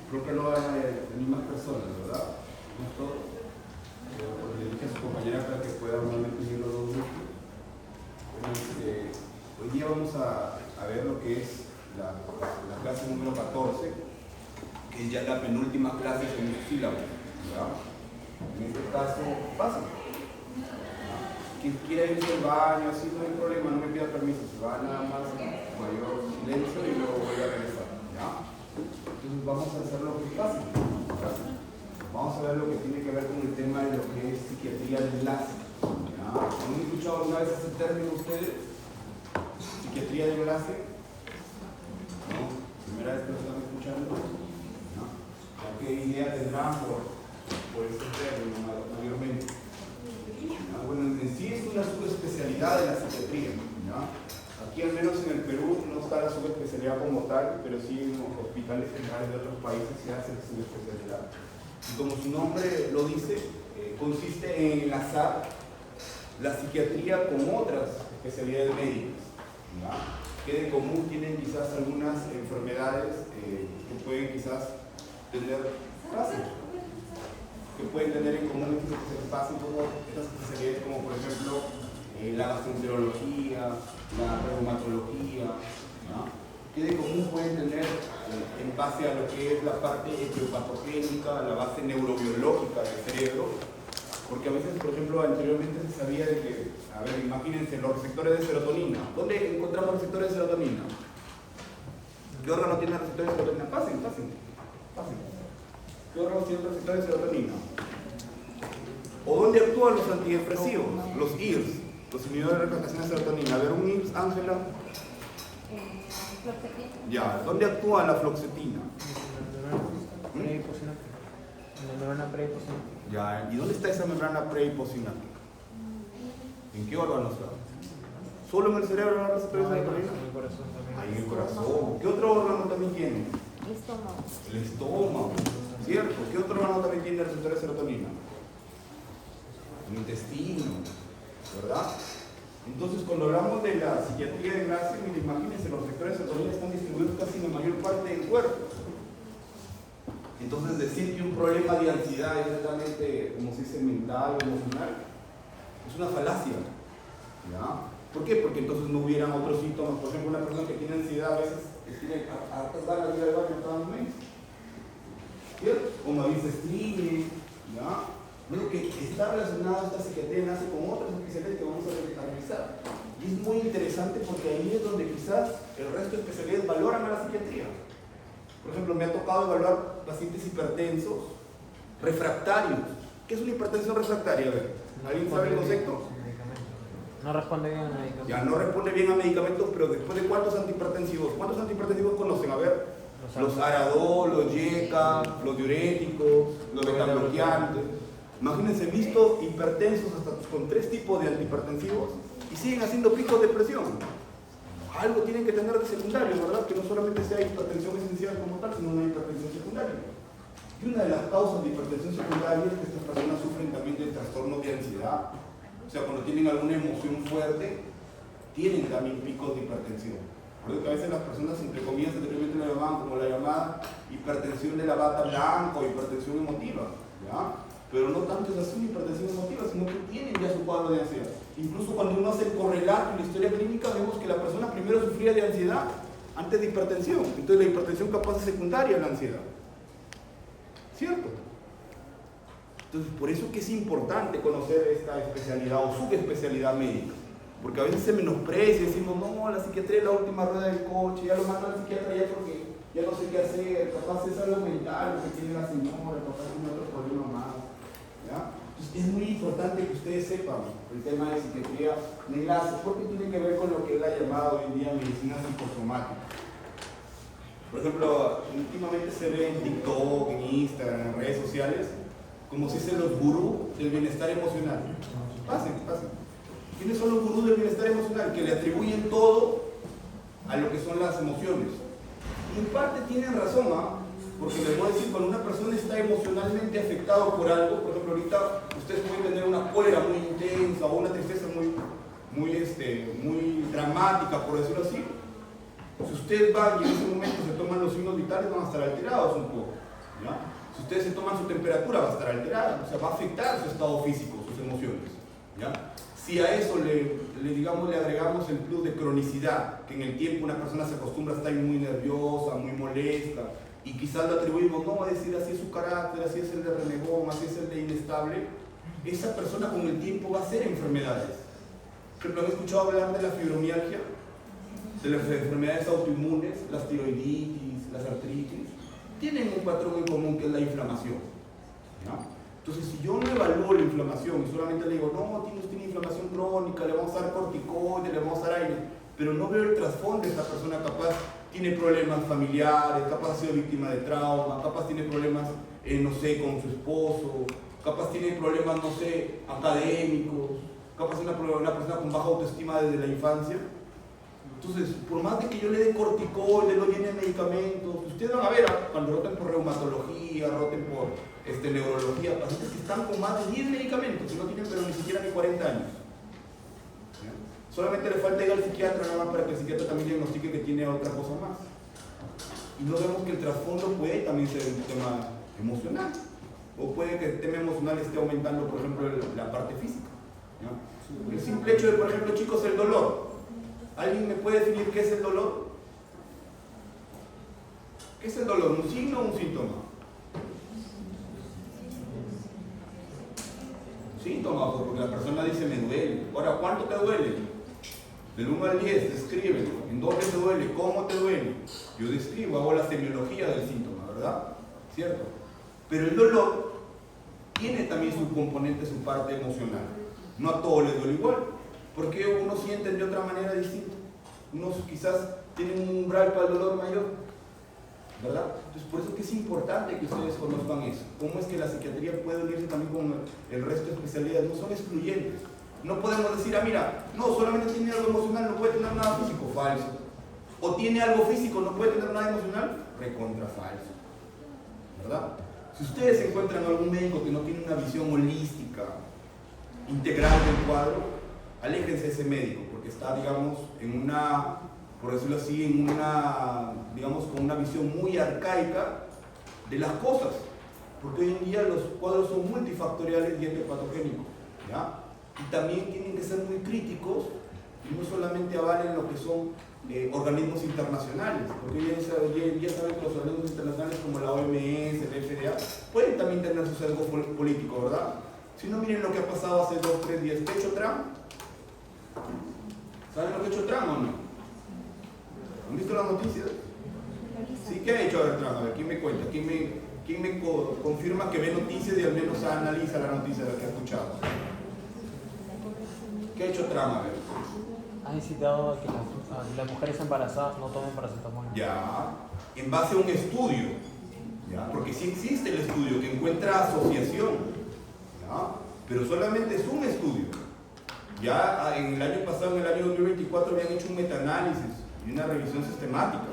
Creo que no hay mismas personas, ¿verdad? No todos. Le dije a su compañera para que pueda normalmente unir los dos grupos. Hoy día vamos a ver lo que es la clase número 14, que es ya la penúltima clase con el sílabo, ¿verdad? En este caso, fácil. Quien quiera irse al baño, así no hay problema, no me pida permiso, se va nada más mayor silencio y luego voy a regresar, ¿ya? Entonces vamos a hacer lo que es fácil. Vamos a ver lo que tiene que ver con el tema de lo que es psiquiatría de enlace. ¿Ya? ¿Han escuchado alguna vez ese término ustedes? ¿Psiquiatría de enlace? ¿No? ¿Primera vez que lo están escuchando? ¿No? ¿Qué idea tendrán por este término mayormente? ¿Ya? Bueno, en sí es una subespecialidad de la psiquiatría. ¿Ya? Aquí, al menos en el Perú, no está la subespecialidad como tal, pero sí en los hospitales generales de otros países se hace la subespecialidad. Y como su nombre lo dice, consiste en enlazar la psiquiatría con otras especialidades médicas, ¿ya? Que de común tienen quizás algunas enfermedades que pueden quizás tener que pueden tener en común que se pasen todas estas especialidades, como por ejemplo la gastroenterología, la reumatología, ¿ya? Que de común pueden tener en base a lo que es la parte etiopatogénica, la base neurobiológica del cerebro, porque a veces, por ejemplo, anteriormente se sabía de que, a ver, imagínense los receptores de serotonina. ¿Dónde encontramos receptores de serotonina? ¿Qué órgano tiene receptores de serotonina? Fácil. ¿Qué órgano tiene receptores de serotonina? ¿O dónde actúan los antidepresivos? Los IRS, los inhibidores de recaptación de serotonina. A ver, un IRS, Ángela. Ya, ¿dónde actúa la fluoxetina? En la membrana pre-hiposináptica. Ya, ¿y dónde está esa membrana pre-hiposináptica? ¿En qué órgano está? ¿Solo en el cerebro la receptores de serotonina? En el corazón también. Ahí en el corazón. ¿Qué otro órgano también tiene? El estómago. El estómago, ¿cierto? ¿Qué otro órgano también tiene receptores de serotonina? El intestino, ¿verdad? Entonces, cuando hablamos de la psiquiatría de enlace, imagínense, los receptores de serotonina están distribuidos casi en la mayor parte del cuerpo. Entonces, decir que un problema de ansiedad es netamente, como se dice, mental o emocional, es una falacia. ¿Ya? ¿Por qué? Porque entonces no hubieran otros síntomas. Por ejemplo, una persona que tiene ansiedad a veces tiene hartas ganas de ir al baño cada mes. ¿Cierto? O me avisa streaming, ¿ya? Bueno, que está relacionado esta psiquiatría enlace con otras especialidades que vamos a revisar. Y es muy interesante porque ahí es donde quizás el resto de especialidades valoran a la psiquiatría. Por ejemplo, me ha tocado evaluar pacientes hipertensos refractarios. ¿Qué es una hipertensión refractaria? A ver, ¿alguien sabe el concepto? No responde bien a medicamentos. Ya no responde bien a medicamentos, pero después de ¿cuántos antihipertensivos? ¿Cuántos antihipertensivos conocen? A ver, los Aradol, los Yeca, los diuréticos, los betabloqueantes. Imagínense, visto hipertensos hasta con 3 tipos de antihipertensivos y siguen haciendo picos de presión. Algo tienen que tener de secundario, ¿verdad? Que no solamente sea hipertensión esencial como tal, sino una hipertensión secundaria. Y una de las causas de hipertensión secundaria es que estas personas sufren también de trastornos de ansiedad. O sea, cuando tienen alguna emoción fuerte, tienen también picos de hipertensión. Por eso que a veces las personas, entre comillas, anteriormente la llamaban como la llamada hipertensión de la bata blanca o hipertensión emotiva, ¿ya? Pero no tanto es así hipertensión emotiva, sino que tienen ya su cuadro de ansiedad. Incluso cuando uno hace el correlato en la historia clínica, vemos que la persona primero sufría de ansiedad antes de hipertensión. Entonces la hipertensión capaz es secundaria a la ansiedad. ¿Cierto? Entonces, por eso que es importante conocer esta especialidad o subespecialidad médica. Porque a veces se menosprecia y decimos, no, la psiquiatría es la última rueda del coche, ya lo mando al psiquiatra ya porque ya no sé qué hacer, capaz es algo mental lo que tiene la señora, capaz tiene otro problema más. ¿Ya? Entonces, es muy importante que ustedes sepan el tema de psiquiatría de enlace, porque tiene que ver con lo que es la llamada hoy en día medicina psicosomática. Por ejemplo, últimamente se ve en TikTok, en Instagram, en redes sociales, como se dicen los gurús del bienestar emocional. Pasen. ¿Quiénes son los gurús del bienestar emocional? Que le atribuyen todo a lo que son las emociones. Y en parte tienen razón, ¿ah? Porque les voy a decir, cuando una persona está emocionalmente afectada por algo, por ejemplo, ahorita ustedes pueden tener una cólera muy intensa o una tristeza muy dramática, por decirlo así. Si ustedes van y en ese momento se toman los signos vitales, van a estar alterados un poco. ¿ya? Si ustedes se toman su temperatura va a estar alterada, o sea, va a afectar su estado físico, sus emociones, ¿ya? Si a eso digamos, le agregamos el plus de cronicidad, que en el tiempo una persona se acostumbra a estar muy nerviosa, muy molesta, y quizás le atribuimos, no va a decir así es su carácter, así es el de renegón, así es el de inestable, esa persona con el tiempo va a hacer enfermedades. Por ejemplo, ¿han escuchado hablar de la fibromialgia? De las enfermedades autoinmunes, las tiroiditis, las artritis, tienen un patrón en común que es la inflamación, ¿ya? Entonces, si yo no evalúo la inflamación y solamente le digo, no, tiene usted una inflamación crónica, le vamos a dar corticoides, le vamos a dar aire, pero no veo el trasfondo de esta persona, capaz tiene problemas familiares, capaz ha sido víctima de trauma, capaz tiene problemas, no sé, con su esposo, capaz tiene problemas, no sé, académicos, capaz es una persona con baja autoestima desde la infancia. Entonces, por más de que yo le dé corticoides, lo llene de medicamentos, ustedes van a ver, cuando roten por reumatología, roten por neurología, pacientes que están con más de 10 medicamentos, que no tienen pero ni siquiera ni 40 años. ¿Ya? Solamente le falta ir al psiquiatra nada más para que el psiquiatra también diagnostique que tiene otra cosa más. Y no vemos que el trasfondo puede también ser un tema emocional, o puede que el tema emocional esté aumentando, por ejemplo, la parte física. ¿Ya? El simple hecho de, por ejemplo, chicos, el dolor. ¿Alguien me puede definir qué es el dolor? ¿Qué es el dolor? ¿Un signo o un síntoma? Síntoma, porque la persona dice me duele. Ahora, ¿cuánto te duele? Del 1 al 10, descríbelo. ¿En dónde te duele? ¿Cómo te duele? Yo describo, hago la semiología del síntoma, ¿verdad? ¿Cierto? Pero el dolor tiene también su componente, su parte emocional. No a todos les duele igual. Porque unos sienten de otra manera distinta. Unos quizás tienen un umbral para el dolor mayor, ¿verdad? Entonces, por eso es que es importante que ustedes conozcan eso. Cómo es que la psiquiatría puede unirse también con el resto de especialidades. No son excluyentes. No podemos decir, mira, no, solamente tiene algo emocional, no puede tener nada físico. Falso. O tiene algo físico, no puede tener nada emocional. Recontra falso. ¿Verdad? Si ustedes encuentran algún médico que no tiene una visión holística, integral del cuadro, aléjense de ese médico, porque está, digamos, en una, por decirlo así, en una, digamos, con una visión muy arcaica de las cosas, porque hoy en día los cuadros son multifactoriales y patogénicos, ¿ya? Y también tienen que ser muy críticos y no solamente avalen lo que son organismos internacionales, porque hoy en día saben que los organismos internacionales como la OMS, el FDA, pueden también tener su sesgo político, ¿verdad? Si no, miren lo que ha pasado hace 2 o 3 días. ¿Qué ha hecho Trump? ¿Saben lo que ha hecho Trump o no? ¿Han visto las noticias? Sí, ¿qué ha hecho Trump? A ver, ¿quién me cuenta? ¿Quién me confirma que ve noticias y al menos analiza la noticia de la que ha escuchado? ¿Qué ha hecho Trump? A ver. Ha incitado a que las mujeres embarazadas no tomen paracetamol. Ya, en base a un estudio, ¿ya? Porque sí existe el estudio que encuentra asociación, ¿ya? Pero solamente es un estudio. Ya en el año pasado, en el año 2024, habían hecho un metaanálisis y una revisión sistemática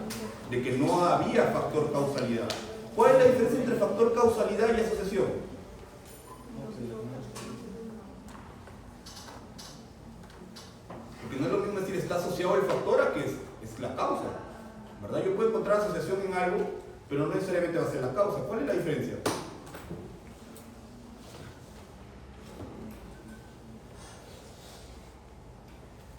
de que no había factor causalidad. ¿Cuál es la diferencia entre factor causalidad y asociación? Porque no es lo mismo decir está asociado el factor a que es la causa, ¿verdad? Yo puedo encontrar asociación en algo, pero no necesariamente va a ser la causa. ¿Cuál es la diferencia?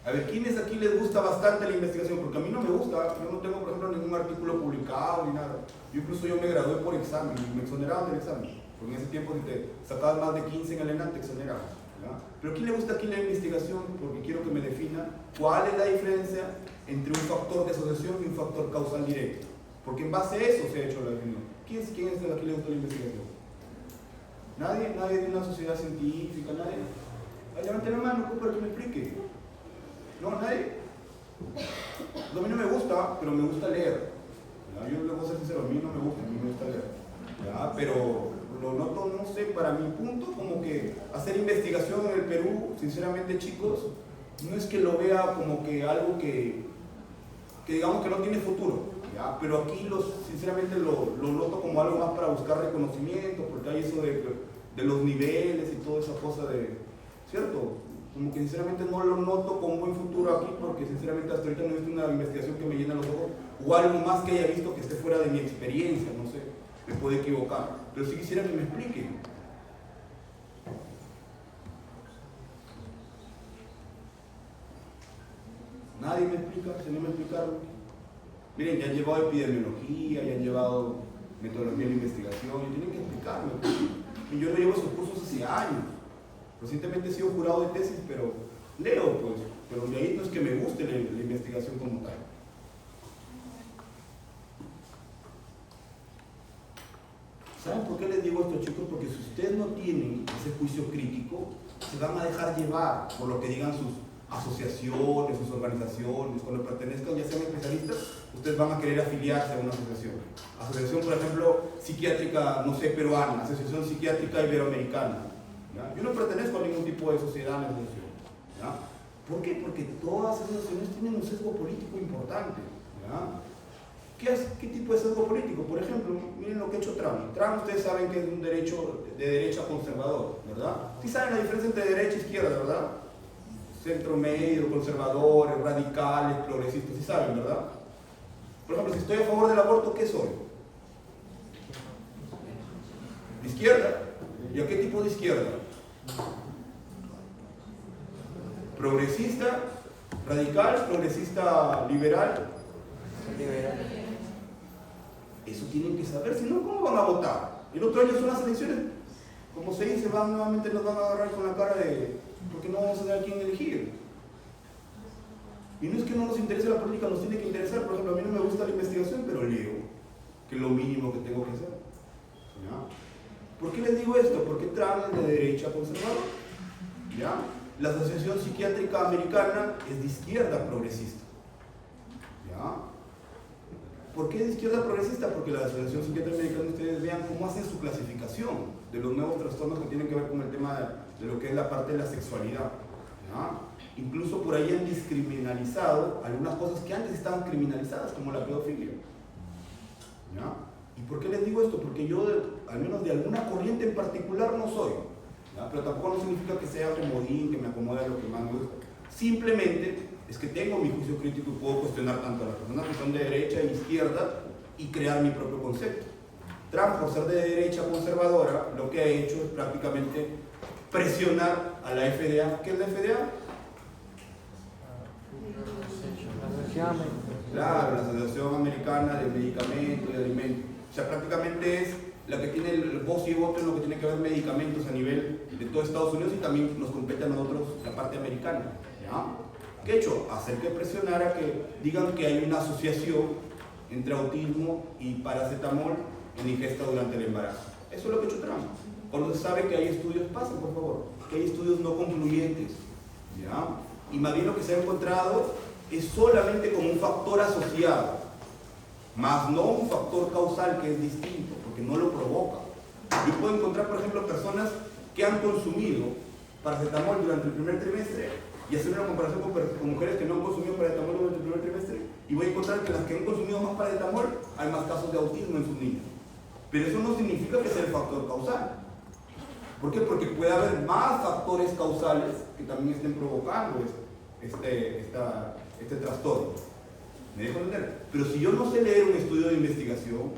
A ver, ¿quiénes aquí les gusta bastante la investigación? Porque a mí no me gusta, yo no tengo, por ejemplo, ningún artículo publicado ni nada. Incluso yo me gradué por examen y me exoneraban del examen. Porque en ese tiempo, si te sacabas más de 15 en el ENAD, te exoneraban. ¿Ya? Pero ¿a quién le gusta aquí la investigación? Porque quiero que me defina cuál es la diferencia entre un factor de asociación y un factor causal directo. Porque en base a eso se ha hecho la definición. ¿Quién es el que le gusta la investigación? ¿Nadie? ¿Nadie de una sociedad científica? ¿Nadie? Levante la mano para que me explique. ¿No? ¿Nadie? A mí no me gusta, pero me gusta leer. ¿Ya? Yo le voy a ser sincero, a mí no me gusta, a mí me gusta leer. ¿Ya? Pero lo noto, no sé, para mi punto, como que hacer investigación en el Perú, sinceramente, chicos, no es que lo vea como que algo que digamos que no tiene futuro. ¿Ya? Pero aquí, sinceramente, lo noto como algo más para buscar reconocimiento, porque hay eso de los niveles y toda esa cosa de, ¿cierto? Como que sinceramente no lo noto con buen futuro aquí, porque sinceramente hasta ahorita no he visto una investigación que me llene los ojos, o algo más que haya visto que esté fuera de mi experiencia, no sé. me puedo equivocar, pero sí quisiera que me expliquen. Nadie me explica, si no me explicaron. Miren, ya han llevado epidemiología, ya han llevado metodología de investigación, y tienen que explicarme. Y yo no llevo esos cursos hace años. Recientemente he sido jurado de tesis, pero leo, pues. Pero de ahí no es que me guste la investigación como tal. ¿Saben por qué les digo esto, chicos? Porque si ustedes no tienen ese juicio crítico, se van a dejar llevar por lo que digan sus asociaciones, sus organizaciones. Cuando pertenezcan, ya sean especialistas, ustedes van a querer afiliarse a una asociación. Asociación, por ejemplo, psiquiátrica, no sé, peruana, Asociación Psiquiátrica Iberoamericana. ¿Ya? Yo no pertenezco a ningún tipo de sociedad ni asociación. ¿Ya? ¿Por qué? Porque todas esas asociaciones tienen un sesgo político importante. ¿Ya? ¿Qué tipo de sesgo político? Por ejemplo, miren lo que ha hecho Trump. Trump, ustedes saben que es un derecho de derecha conservador, ¿verdad? Sí saben la diferencia entre derecha e izquierda, ¿verdad? Centro medio, conservadores, radicales, progresistas, sí saben, ¿verdad? Por ejemplo, si estoy a favor del aborto, ¿qué soy? ¿De izquierda? ¿Y a qué tipo de izquierda? ¿Progresista? ¿Radical? ¿Progresista liberal? Liberal. Eso tienen que saber, si no, ¿cómo van a votar? El otro año son las elecciones, como se dice, nuevamente nos van a agarrar con la cara de porque no vamos a saber a quién elegir. Y no es que no nos interese la política, nos tiene que interesar. Por ejemplo, a mí no me gusta la investigación, pero leo, que es lo mínimo que tengo que hacer. ¿Ya? ¿Por qué les digo esto? Porque Trump es de derecha conservadora. ¿Ya? La Asociación Psiquiátrica Americana es de izquierda progresista. ¿Ya? ¿Por qué de izquierda progresista? Porque la Asociación Psiquiátrica Americana, ustedes vean cómo hacen su clasificación de los nuevos trastornos que tienen que ver con el tema de lo que es la parte de la sexualidad. ¿Ya? Incluso por ahí han descriminalizado algunas cosas que antes estaban criminalizadas, como la pedofilia. ¿Ya? ¿Y por qué les digo esto? Porque yo, al menos de alguna corriente en particular, no soy. ¿Ya? Pero tampoco no significa que sea comodín, que me acomode a lo que más me gusta. Simplemente es que tengo mi juicio crítico y puedo cuestionar tanto a las personas que son de derecha e izquierda y crear mi propio concepto. Trump, por ser de derecha conservadora, lo que ha hecho es prácticamente presionar a la FDA. ¿Qué es la FDA? Claro, la Asociación Americana de Medicamentos y Alimentos. O sea, prácticamente es la que tiene el voz y voto en lo que tiene que ver medicamentos a nivel de todo Estados Unidos y también nos compete a nosotros la parte americana. ¿Ya? ¿Qué he hecho? Hacer que presionara que digan que hay una asociación entre autismo y paracetamol en ingesta durante el embarazo. Eso es lo que ha hecho Trump. Cuando se sabe que hay estudios, pasen por favor, que hay estudios no concluyentes. ¿Ya? Y más bien lo que se ha encontrado es solamente como un factor asociado, más no un factor causal que es distinto, porque no lo provoca. Yo puedo encontrar, por ejemplo, personas que han consumido paracetamol durante el primer trimestre y hacer una comparación con mujeres que no han consumido paracetamol durante el primer trimestre y voy a encontrar que las que han consumido más paracetamol hay más casos de autismo en sus niños. Pero eso no significa que sea el factor causal. ¿Por qué? Porque puede haber más factores causales que también estén provocando este trastorno. ¿Me dejo entender? Pero si yo no sé leer un estudio de investigación,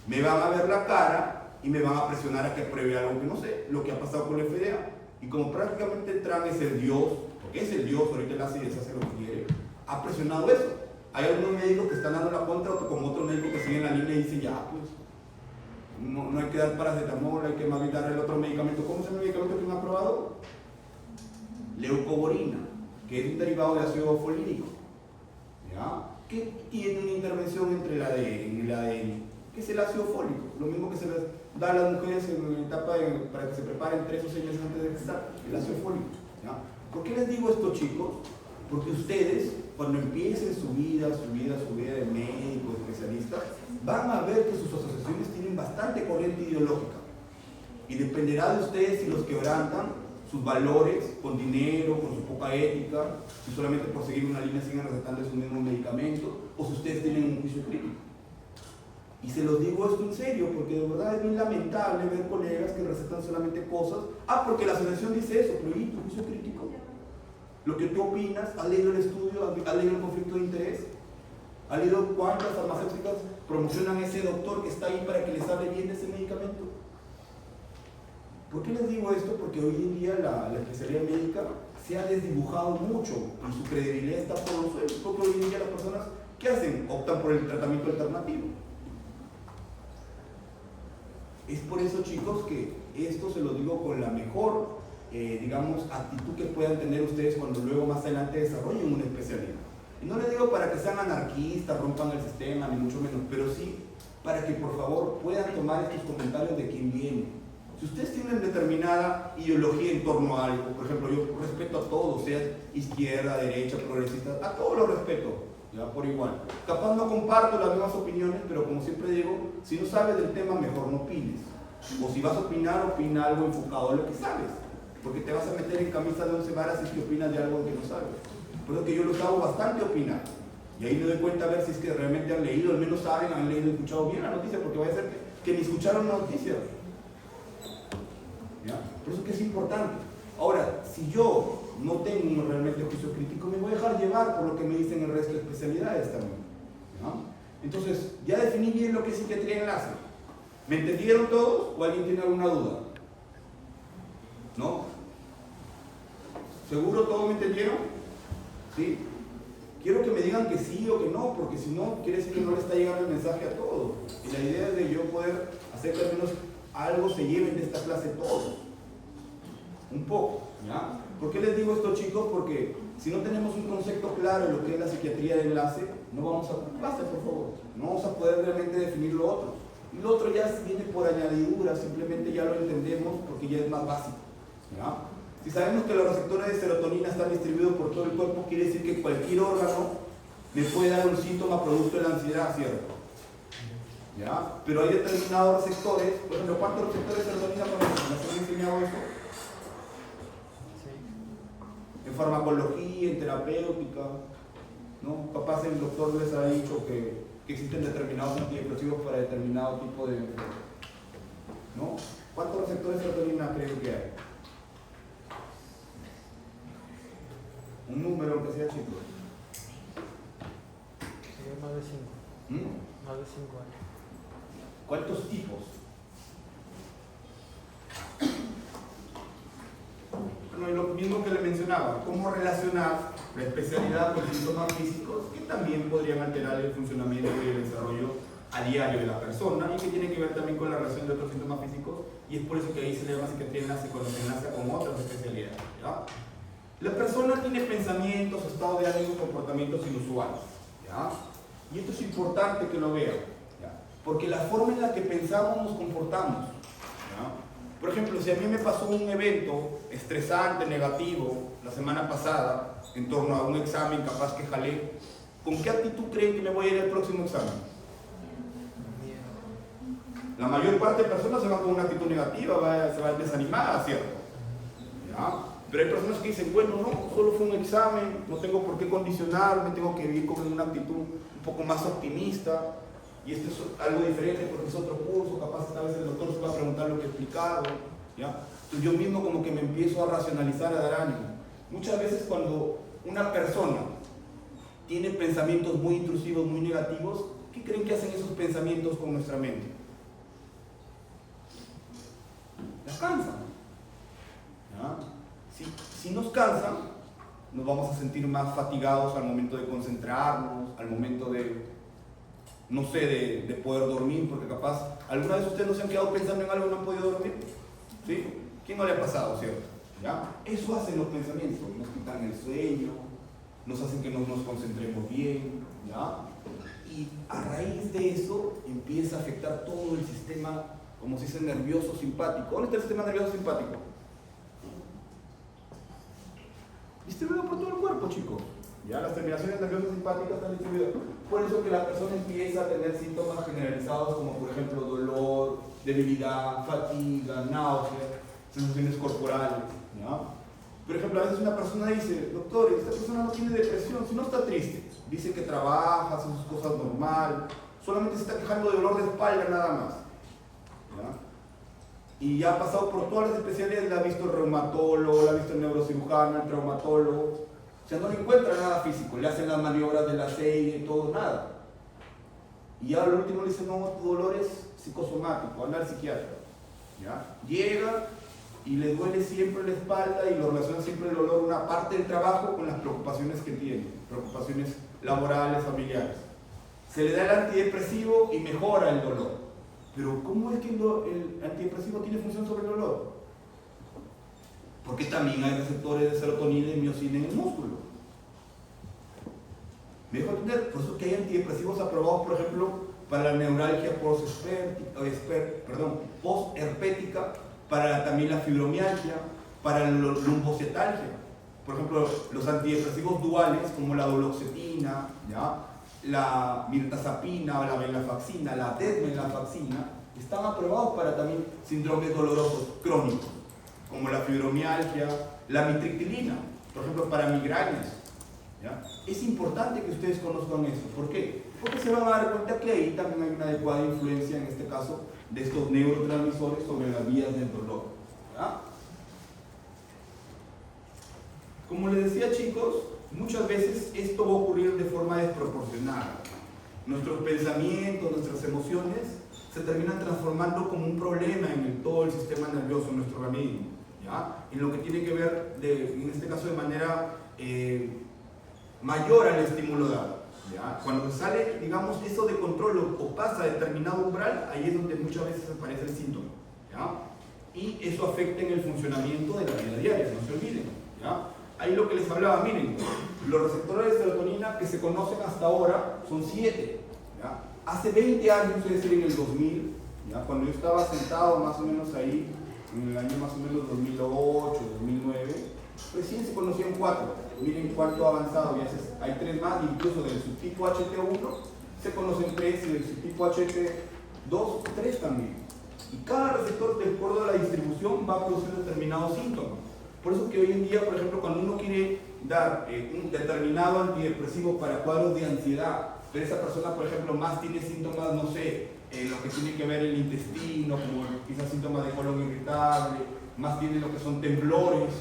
me van a ver la cara y me van a presionar a que pruebe algo que no sé, lo que ha pasado con la FDA. Y como prácticamente Trump es el Dios, porque es el Dios, ahorita él hace y deshace lo que quiere, ha presionado eso. Hay algunos médicos que están dando la contra, como otros médicos que siguen la línea y dicen, ya, pues, no hay que dar paracetamol, hay que más bien dar el otro medicamento. ¿Cómo se llama el medicamento que me ha aprobado? Leucovorina, que es un derivado de ácido folínico. ¿Ya? Que tiene una intervención entre el ADN y el ADN, que es el ácido fólico, lo mismo que se les da a las mujeres en la etapa para que se preparen 3 o 6 meses antes de gestar, el ácido fólico. ¿Ya? ¿Por qué les digo esto, chicos? Porque ustedes, cuando empiecen su vida de médico, de especialista, van a ver que sus asociaciones tienen bastante corriente ideológica y dependerá de ustedes si los quebrantan sus valores con dinero, con su poca ética, si solamente por seguir una línea siguen recetando sus mismos medicamentos o si ustedes tienen un juicio crítico. Y se los digo esto en serio, porque de verdad es muy lamentable ver colegas que recetan solamente cosas. Porque la asociación dice eso, pero ¿y tu juicio crítico? Lo que tú opinas, ¿has leído el estudio? ¿Has leído el conflicto de interés? ¿Ha leído cuántas farmacéuticas promocionan ese doctor que está ahí para que les hable bien de ese medicamento? ¿Por qué les digo esto? Porque hoy en día la especialidad médica se ha desdibujado mucho y su credibilidad está por los suelos, porque hoy en día las personas, ¿qué hacen? Optan por el tratamiento alternativo. Es por eso, chicos, que esto se lo digo con la mejor, digamos, actitud que puedan tener ustedes cuando luego más adelante desarrollen una especialidad. Y no les digo para que sean anarquistas, rompan el sistema, ni mucho menos, pero sí para que por favor puedan tomar estos comentarios de quién viene. Si ustedes tienen determinada ideología en torno a algo, por ejemplo, yo respeto a todos, sea izquierda, derecha, progresista, a todos los respeto, ya por igual. Capaz no comparto las mismas opiniones, pero como siempre digo, si no sabes del tema, mejor no opines. O si vas a opinar, opina algo enfocado a lo que sabes, porque te vas a meter en camisa de 11 varas si opinas de algo que no sabes. Por eso que yo los hago bastante opinar. Y ahí me doy cuenta a ver si es que realmente han leído, al menos saben, han leído y escuchado bien la noticia, porque va a ser que ni escucharon la noticia. ¿Ya? Por eso que es importante. Ahora, si yo no tengo realmente juicio crítico, me voy a dejar llevar por lo que me dicen el resto de especialidades también. ¿Ya? Entonces, ya definí bien lo que es psiquiatría enlace. ¿Me entendieron todos o alguien tiene alguna duda? ¿No? ¿Seguro todos me entendieron? ¿Sí? Quiero que me digan que sí o que no, porque si no, quiere decir que no le está llegando el mensaje a todos. Y la idea es de yo poder hacer que al menos algo se lleven de esta clase todos. Un poco, ¿ya? ¿Por qué les digo esto, chicos? Porque si no tenemos un concepto claro de lo que es la psiquiatría de enlace, no vamos a... Basta, por favor. No vamos a poder realmente definir lo otro. Y lo otro ya viene por añadidura, simplemente ya lo entendemos porque ya es más básico, ¿ya? Si sabemos que los receptores de serotonina están distribuidos por todo el cuerpo, quiere decir que cualquier órgano me puede dar un síntoma producto de la ansiedad, ¿cierto? ¿Ya? Pero hay determinados receptores, por ejemplo, ¿cuántos receptores de serotonina conocen? ¿Les han enseñado eso? Sí. En farmacología, en terapéutica, ¿no? Capaz el doctor les ha dicho que existen determinados antidepresivos para determinado tipo de... ¿no? ¿Cuántos receptores de serotonina creen que hay? Un número, aunque sea chico. Sí, más de 5. Más de 5 años. ¿Cuántos tipos? Bueno, y lo mismo que le mencionaba, cómo relacionar la especialidad con síntomas físicos que también podrían alterar el funcionamiento y el desarrollo a diario de la persona y que tiene que ver también con la relación de otros síntomas físicos, y es por eso que ahí se le llama psiquiatría enlace cuando se enlaza con otras especialidades, ¿ya? La persona tiene pensamientos, estados de ánimo, comportamientos inusuales, ¿ya? Y esto es importante que lo vean, ¿ya? Porque la forma en la que pensamos nos comportamos, ¿ya? Por ejemplo, si a mí me pasó un evento estresante, negativo, la semana pasada, en torno a un examen capaz que jalé, ¿con qué actitud creen que me voy a ir al próximo examen? La mayor parte de personas se van con una actitud negativa, se van desanimadas, ¿cierto? ¿Ya? Pero hay personas que dicen, bueno, no, solo fue un examen, no tengo por qué condicionarme, tengo que vivir con una actitud un poco más optimista, y esto es algo diferente porque es otro curso, capaz esta vez el doctor se va a preguntar lo que he explicado, ¿ya? Entonces yo mismo como que me empiezo a racionalizar, a dar ánimo. Muchas veces cuando una persona tiene pensamientos muy intrusivos, muy negativos, ¿qué creen que hacen esos pensamientos con nuestra mente? Las cansan, ¿ya? Si nos cansan, nos vamos a sentir más fatigados al momento de concentrarnos, al momento de, no sé, de poder dormir, porque capaz, ¿alguna vez ustedes no se han quedado pensando en algo y no han podido dormir? ¿Sí? ¿Quién no le ha pasado, cierto? ¿Ya? Eso hacen los pensamientos, nos quitan el sueño, nos hacen que no nos concentremos bien, ¿ya? Y a raíz de eso empieza a afectar todo el sistema, como se dice, nervioso simpático. ¿Dónde está el sistema nervioso simpático? Distribuido por todo el cuerpo, chicos. Ya las terminaciones nerviosas simpáticas están distribuidas. Por eso que la persona empieza a tener síntomas generalizados como por ejemplo dolor, debilidad, fatiga, náusea, sensaciones corporales, ¿ya? Por ejemplo, a veces una persona dice, doctor, esta persona no tiene depresión, si no está triste, dice que trabaja, hace sus cosas normal, solamente se está quejando de dolor de espalda nada más, ¿ya? Y ya ha pasado por todas las especialidades, la ha visto el reumatólogo, la ha visto el neurocirujano, el traumatólogo, o sea, no le encuentra nada físico, le hacen las maniobras de la serie y todo, nada. Y ahora lo último le dicen, no, tu dolor es psicosomático, anda al psiquiatra. ¿Ya? Llega y le duele siempre la espalda y lo relaciona siempre el dolor, una parte del trabajo con las preocupaciones que tiene, preocupaciones laborales, familiares. Se le da el antidepresivo y mejora el dolor. Pero ¿cómo es que el antidepresivo tiene función sobre el dolor? Porque también hay receptores de serotonina y miocina en el músculo. ¿Me dejo entender? Por eso que hay antidepresivos aprobados, por ejemplo, para la neuralgia post-herpética, para también la fibromialgia, para la lumbocitalgia. Por ejemplo, los antidepresivos duales, como la duloxetina, ¿ya? La mirtazapina o la venlafaxina, la desvenlafaxina, están aprobados para también síndromes dolorosos crónicos, como la fibromialgia, la mitriptilina, por ejemplo, para migrañas. ¿Ya? Es importante que ustedes conozcan eso. ¿Por qué? Porque se van a dar cuenta que ahí también hay una adecuada influencia, en este caso, de estos neurotransmisores sobre las vías del dolor. ¿Ya? Como les decía, chicos, muchas veces esto va a ocurrir de forma desproporcionada. Nuestros pensamientos, nuestras emociones se terminan transformando como un problema en todo el sistema nervioso, en nuestro organismo, ¿ya? En lo que tiene que ver, en este caso, de manera mayor al estímulo dado. ¿Ya? Cuando sale, digamos, eso de control o pasa a determinado umbral, ahí es donde muchas veces aparece el síntoma. ¿Ya? Y eso afecta en el funcionamiento de la vida diaria, no se olviden. ¿Ya? Ahí lo que les hablaba, miren, los receptores de serotonina que se conocen hasta ahora son 7. ¿Ya? Hace 20 años, es decir, en el 2000, ¿ya? Cuando yo estaba sentado más o menos ahí, en el año más o menos 2008, 2009, recién se conocían 4. Miren cuánto ha avanzado, ya hay 3 más, incluso del subtipo HT1 se conocen 3 y del subtipo HT2, 3 también. Y cada receptor, de acuerdo a la distribución, va a producir determinados síntomas. Por eso que hoy en día, por ejemplo, cuando uno quiere dar un determinado antidepresivo para cuadros de ansiedad, pero esa persona, por ejemplo, más tiene síntomas, no sé, lo que tiene que ver el intestino, como quizás síntomas de colon irritable, más tiene lo que son temblores,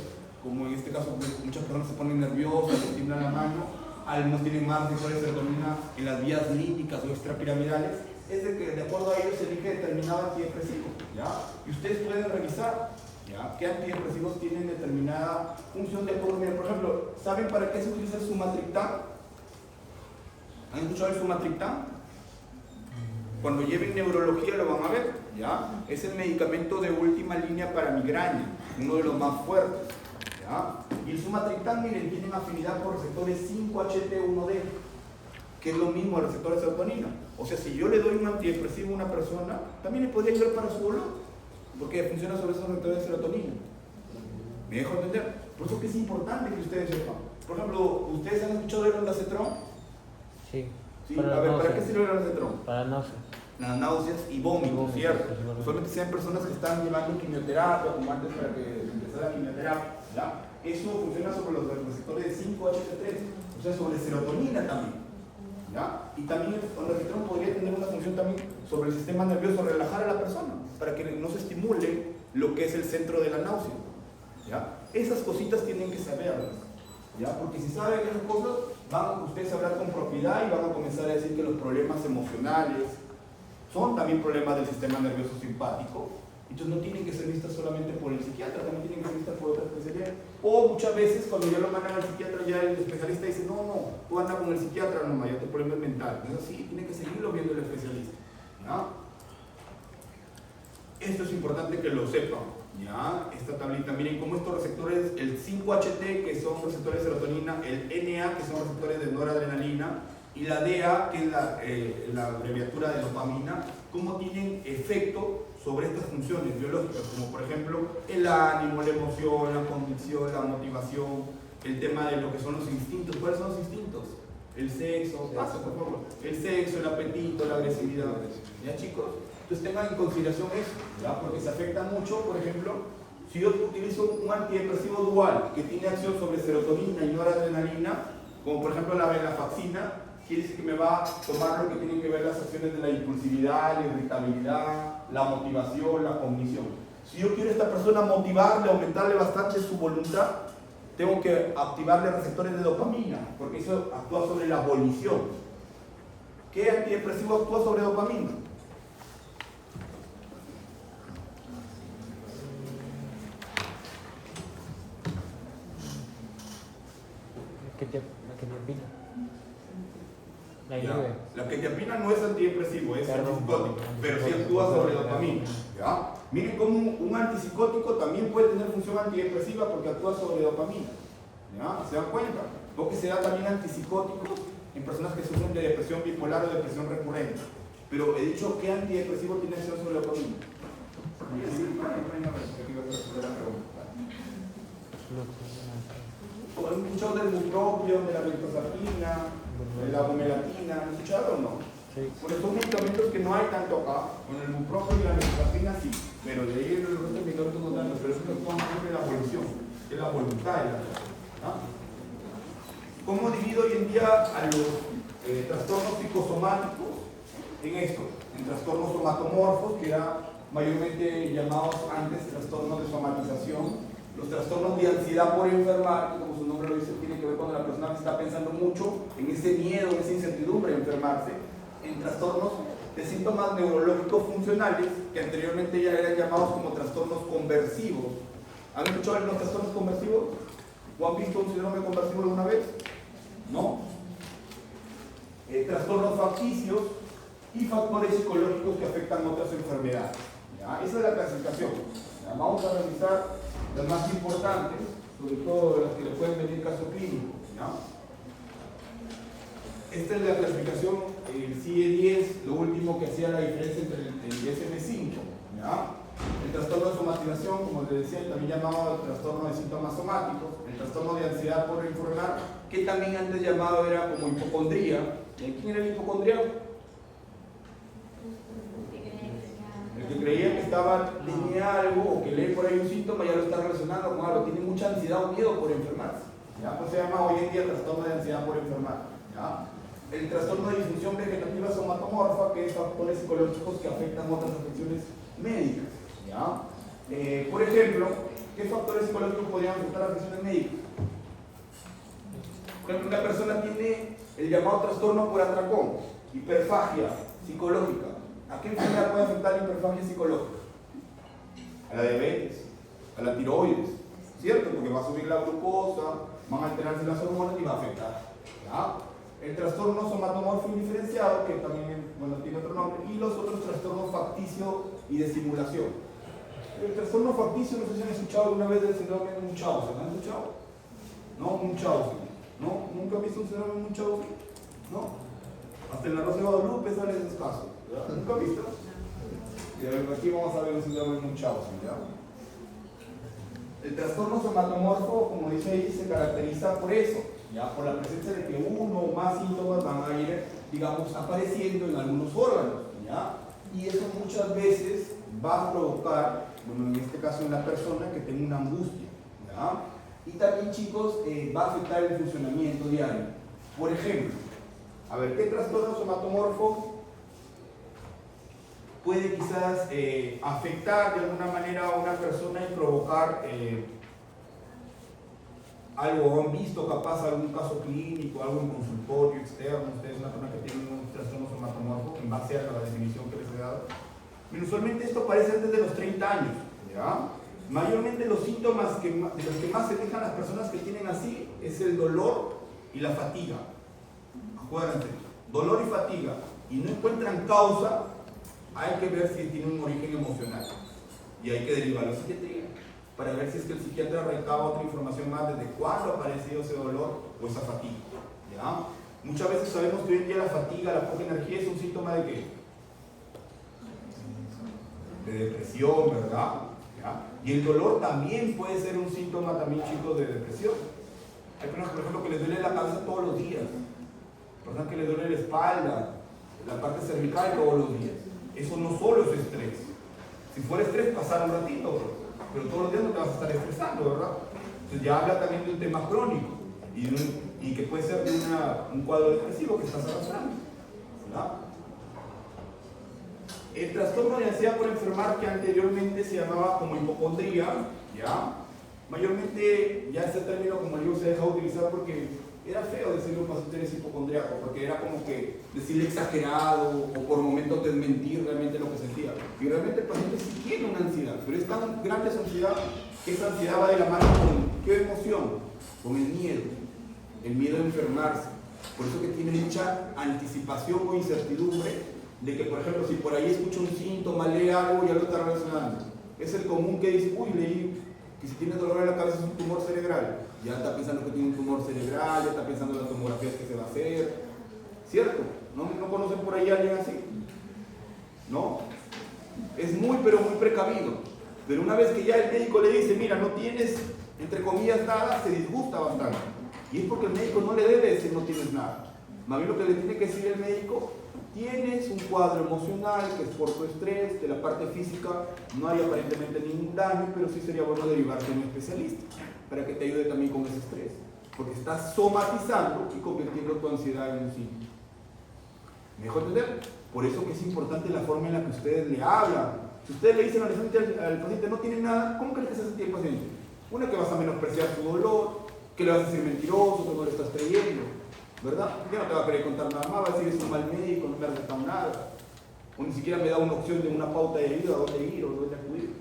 como en este caso muchas personas se ponen nerviosas, se tiemblan la mano, algunos tienen más receptores de serotonina en las vías límbicas o extrapiramidales, es de que de acuerdo a ellos se elige determinado antidepresivo, ¿ya? Y ustedes pueden revisar, ¿ya?, qué antidepresivos tienen determinada función de acuerdo. Por ejemplo, ¿saben para qué se utiliza el sumatriptán? ¿Han escuchado el sumatriptán? Cuando lleven neurología lo van a ver, ¿ya? Es el medicamento de última línea para migraña, uno de los más fuertes. ¿Ya? Y el sumatriptán, miren, tienen afinidad por receptores 5-HT1D, que es lo mismo al receptor de serotonina. O sea, si yo le doy un antidepresivo a una persona, también le podría ayudar para su dolor, porque funciona sobre esos receptores de serotonina. ¿Me dejo entender? Por eso que es importante que ustedes sepan. Por ejemplo, ¿ustedes han escuchado el ondansetron? Sí. ¿Sí? A ver, ¿para qué sirve el ondansetron? Para náuseas. Las náuseas y vómitos, ¿cierto? Usualmente sean personas que están llevando quimioterapia, como antes para que empezara la quimioterapia, ¿ya? Eso funciona sobre los receptores de 5-HT3, o sea, sobre serotonina también, ¿ya? Y también el ondansetron podría tener una función también sobre el sistema nervioso, relajar a la persona, para que no se estimule lo que es el centro de la náusea, ¿ya? Esas cositas tienen que saberlas, ¿ya? Porque si saben esas cosas, van ustedes a hablar con propiedad y van a comenzar a decir que los problemas emocionales son también problemas del sistema nervioso simpático. Entonces no tienen que ser vistas solamente por el psiquiatra, también tienen que ser vistas por otra especialidad. O muchas veces cuando ya lo mandan al psiquiatra, ya el especialista dice, no, tú andas con el psiquiatra nomás, ya tu problema es mental. No es así, tiene que seguirlo viendo el especialista, ¿ya? Esto es importante que lo sepan, ¿ya? Esta tablita, miren cómo estos receptores, el 5-HT, que son receptores de serotonina, el NA, que son receptores de noradrenalina, y la DA, que es la abreviatura de dopamina, cómo tienen efecto sobre estas funciones biológicas, como por ejemplo el ánimo, la emoción, la convicción, la motivación, el tema de lo que son los instintos. ¿Cuáles son los instintos? El sexo, pasa por favor, el sexo, el apetito, la agresividad. ¿Ya, chicos? Entonces tengan en consideración eso, ¿ya? Porque se afecta mucho, por ejemplo, si yo utilizo un antidepresivo dual que tiene acción sobre serotonina y noradrenalina, como por ejemplo la venlafaxina, quiere decir que me va a tomar lo que tienen que ver las acciones de la impulsividad, la irritabilidad, la motivación, la cognición. Si yo quiero a esta persona motivarle, aumentarle bastante su voluntad, tengo que activarle receptores de dopamina, porque eso actúa sobre la volición. ¿Qué antidepresivo actúa sobre dopamina? La quetiapina. La Ya. inhibe. La quetiapina no es antidepresivo, es Perdón. antipsicótico, pero sí actúa sobre dopamina. ¿Ya? Miren cómo un antipsicótico también puede tener función antidepresiva porque actúa sobre dopamina. ¿Ya? ¿Se dan cuenta? Porque se da también antipsicóticos en personas que sufren de depresión bipolar o depresión recurrente. Pero he dicho que antidepresivo tiene acción sobre dopamina. ¿Han escuchado del bupropión, de la glifosapina, de la bromelatina? ¿Han escuchado o no? Sí. Bueno, son medicamentos que no hay tanto acá. Con el bupropión y la glifosapina sí, pero de ahí el resto de medicamentos no tanto. Pero eso es siempre la evolución, es la voluntad de la persona. ¿Ah? ¿Cómo divido hoy en día a los trastornos psicosomáticos en esto? En trastornos somatomorfos, que eran mayormente llamados antes trastornos de somatización. Los trastornos de ansiedad por enfermar, que como su nombre lo dice, tiene que ver cuando la persona está pensando mucho en ese miedo, en esa incertidumbre de enfermarse. En trastornos de síntomas neurológicos funcionales, que anteriormente ya eran llamados como trastornos conversivos. ¿Han escuchado de los trastornos conversivos? ¿O han visto un síndrome conversivo alguna vez? ¿No? Trastornos facticios y factores psicológicos que afectan otras enfermedades. ¿Ya? Esa es la clasificación. ¿Ya? Vamos a revisar las más importantes, sobre todo las que le pueden venir caso clínico. ¿Ya? Esta es la clasificación, el CIE-10, lo último que hacía la diferencia entre el DSM-5. ¿Ya? El trastorno de somatización, como les decía, también llamado trastorno de síntomas somáticos, el trastorno de ansiedad por enfermar, que también antes llamado era como hipocondría. ¿Quién era el hipocondriaco? El que creía que tenía algo o que lee por ahí un síntoma ya lo está relacionando con algo, tiene mucha ansiedad o miedo por enfermarse. ¿Ya? Pues se llama hoy en día trastorno de ansiedad por enfermar. ¿Ya? El trastorno de disfunción vegetativa somatomorfa, que es factores psicológicos que afectan otras afecciones médicas. ¿Ya? Por ejemplo, ¿qué factores psicológicos podrían afectar a afecciones médicas? Por ejemplo, una persona tiene el llamado trastorno por atracón, hiperfagia psicológica. ¿A qué enfermedad puede afectar la hiperfagia psicológica? A la diabetes, a la tiroides, ¿cierto? Porque va a subir la glucosa, van a alterarse las hormonas y va a afectar. ¿Ya? El trastorno somatomorfo indiferenciado, que también tiene otro nombre, y los otros trastornos facticio y de simulación. El trastorno facticio, no sé si han escuchado alguna vez del síndrome de Munchausen. ¿Han escuchado? No, Munchausen. ¿No? ¿Nunca han visto un síndrome de Munchausen? ¿No? Hasta en la Rosa de Guadalupe salen esos casos. ¿Ya? ¿Nunca han visto? Y aquí vamos a ver el síndrome de Munchausen. ¿Ya? El trastorno somatomorfo, como dice ahí, se caracteriza por eso. ¿Ya? Por la presencia de que uno o más síntomas van a ir, digamos, apareciendo en algunos órganos. ¿Ya? Y eso muchas veces va a provocar, en este caso en la persona, que tenga una angustia. ¿Ya? Y también, chicos, va a afectar el funcionamiento diario. Por ejemplo, a ver, ¿qué trastorno somatomorfo puede quizás afectar de alguna manera a una persona y provocar algo? ¿Han visto capaz algún caso clínico, algo en consultorio externo? Ustedes, una persona que tiene un trastorno somatomorfo, en base a la definición que les he dado. Usualmente esto aparece antes de los 30 años. ¿Ya? Mayormente los síntomas de los que más se quejan las personas que tienen así es el dolor y la fatiga. Acuérdense, dolor y fatiga, y no encuentran causa, hay que ver si tiene un origen emocional y hay que derivarlo a psiquiatría para ver si es que el psiquiatra recaba otra información más desde cuándo ha aparecido ese dolor o esa fatiga. ¿Ya? Muchas veces sabemos que hoy en día la fatiga, la poca energía es un síntoma de ¿qué? De depresión, ¿verdad? ¿Ya? Y el dolor también puede ser un síntoma también, chicos, de depresión. Hay personas, por ejemplo, que les duele la cabeza todos los días, personas que les duele la espalda, la parte cervical todos los días. Eso no solo es estrés. Si fuera estrés, pasar un ratito, pero todos los días no te vas a estar estresando, ¿verdad? Entonces ya habla también de un tema crónico y que puede ser de un cuadro depresivo que estás arrastrando, ¿verdad? El trastorno de ansiedad por enfermar, que anteriormente se llamaba como hipocondría, ¿ya? Mayormente ya ese término, como digo, se deja de utilizar porque era feo decirle a un paciente eres hipocondriaco, porque era como que decirle exagerado o por momentos desmentir realmente lo que sentía. Y realmente el paciente sí tiene una ansiedad, pero es tan grande esa ansiedad que esa ansiedad va de la mano con ¿qué emoción? Con el miedo a enfermarse. Por eso que tiene mucha anticipación o incertidumbre de que, por ejemplo, si por ahí escucha un síntoma, lee algo, ya lo está relacionando. Es el común que dice, uy, leí que si tiene dolor en la cabeza es un tumor cerebral. Ya está pensando que tiene un tumor cerebral, ya está pensando en las tomografías que se va a hacer. ¿Cierto? ¿No conocen por ahí a alguien así? ¿No? Es muy, pero muy precavido. Pero una vez que ya el médico le dice, mira, no tienes, entre comillas, nada, se disgusta bastante. Y es porque el médico no le debe decir no tienes nada. Más bien lo que le tiene que decir el médico, tienes un cuadro emocional que es por tu estrés, de la parte física no hay aparentemente ningún daño, pero sí sería bueno derivarte a un especialista para que te ayude también con ese estrés. Porque estás somatizando y convirtiendo tu ansiedad en un síntoma. ¿Me dejo entender? Por eso que es importante la forma en la que ustedes le hablan. Si ustedes le dicen al paciente no tiene nada, ¿cómo crees que se siente el paciente? Una, que vas a menospreciar su dolor, que le vas a decir mentiroso, que no le estás creyendo, ¿verdad? Ya no te va a querer contar nada más, va a decir es un mal médico, no me ha recetado nada, o ni siquiera me da una opción de una pauta de ayuda, a dónde ir o dónde acudir.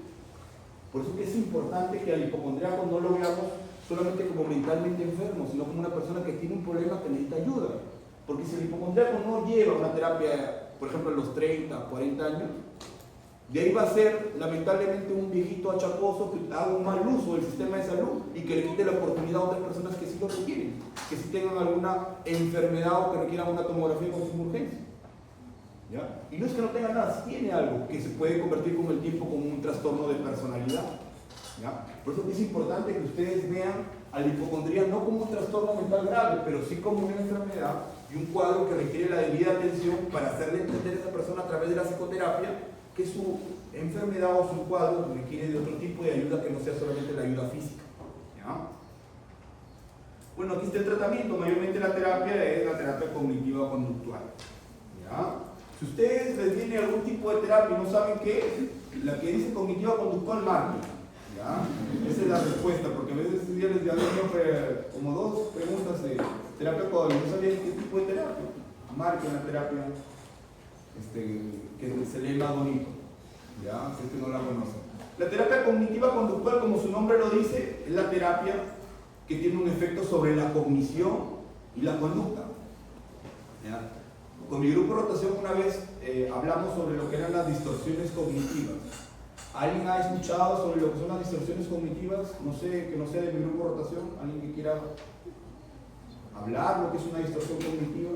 Por eso que es importante que al hipocondriaco no lo veamos solamente como mentalmente enfermo, sino como una persona que tiene un problema que necesita ayuda. Porque si el hipocondriaco no lleva una terapia, por ejemplo, a los 30, 40 años, de ahí va a ser lamentablemente un viejito achacoso que haga un mal uso del sistema de salud y que le quite la oportunidad a otras personas que sí lo requieren, que sí tengan alguna enfermedad o que requieran una tomografía con suma urgencia. ¿Ya? Y no es que no tenga nada, sí tiene algo que se puede convertir con el tiempo como un trastorno de personalidad. ¿Ya? Por eso es importante que ustedes vean a la hipocondría no como un trastorno mental grave, pero sí como una enfermedad y un cuadro que requiere la debida atención para hacerle entender a esa persona a través de la psicoterapia que su enfermedad o su cuadro requiere de otro tipo de ayuda que no sea solamente la ayuda física. ¿Ya? Bueno, aquí está el tratamiento. Mayormente la terapia es la terapia cognitiva conductual. ¿Ya? Si ustedes les viene algún tipo de terapia y no saben qué es, la que dice cognitiva conductual, marquen. ¿Ya? Esa es la respuesta, porque a veces ya les dan como dos preguntas de terapia cognitiva. ¿No sabían qué tipo de terapia? Marquen la terapia que se lee más bonito. ¿Ya? Si es que no la conocen. La terapia cognitiva conductual, como su nombre lo dice, es la terapia que tiene un efecto sobre la cognición y la conducta. ¿Ya? Con mi grupo de rotación una vez hablamos sobre lo que eran las distorsiones cognitivas. ¿Alguien ha escuchado sobre lo que son las distorsiones cognitivas? No sé, que no sea de mi grupo de rotación. ¿Alguien que quiera hablar lo que es una distorsión cognitiva?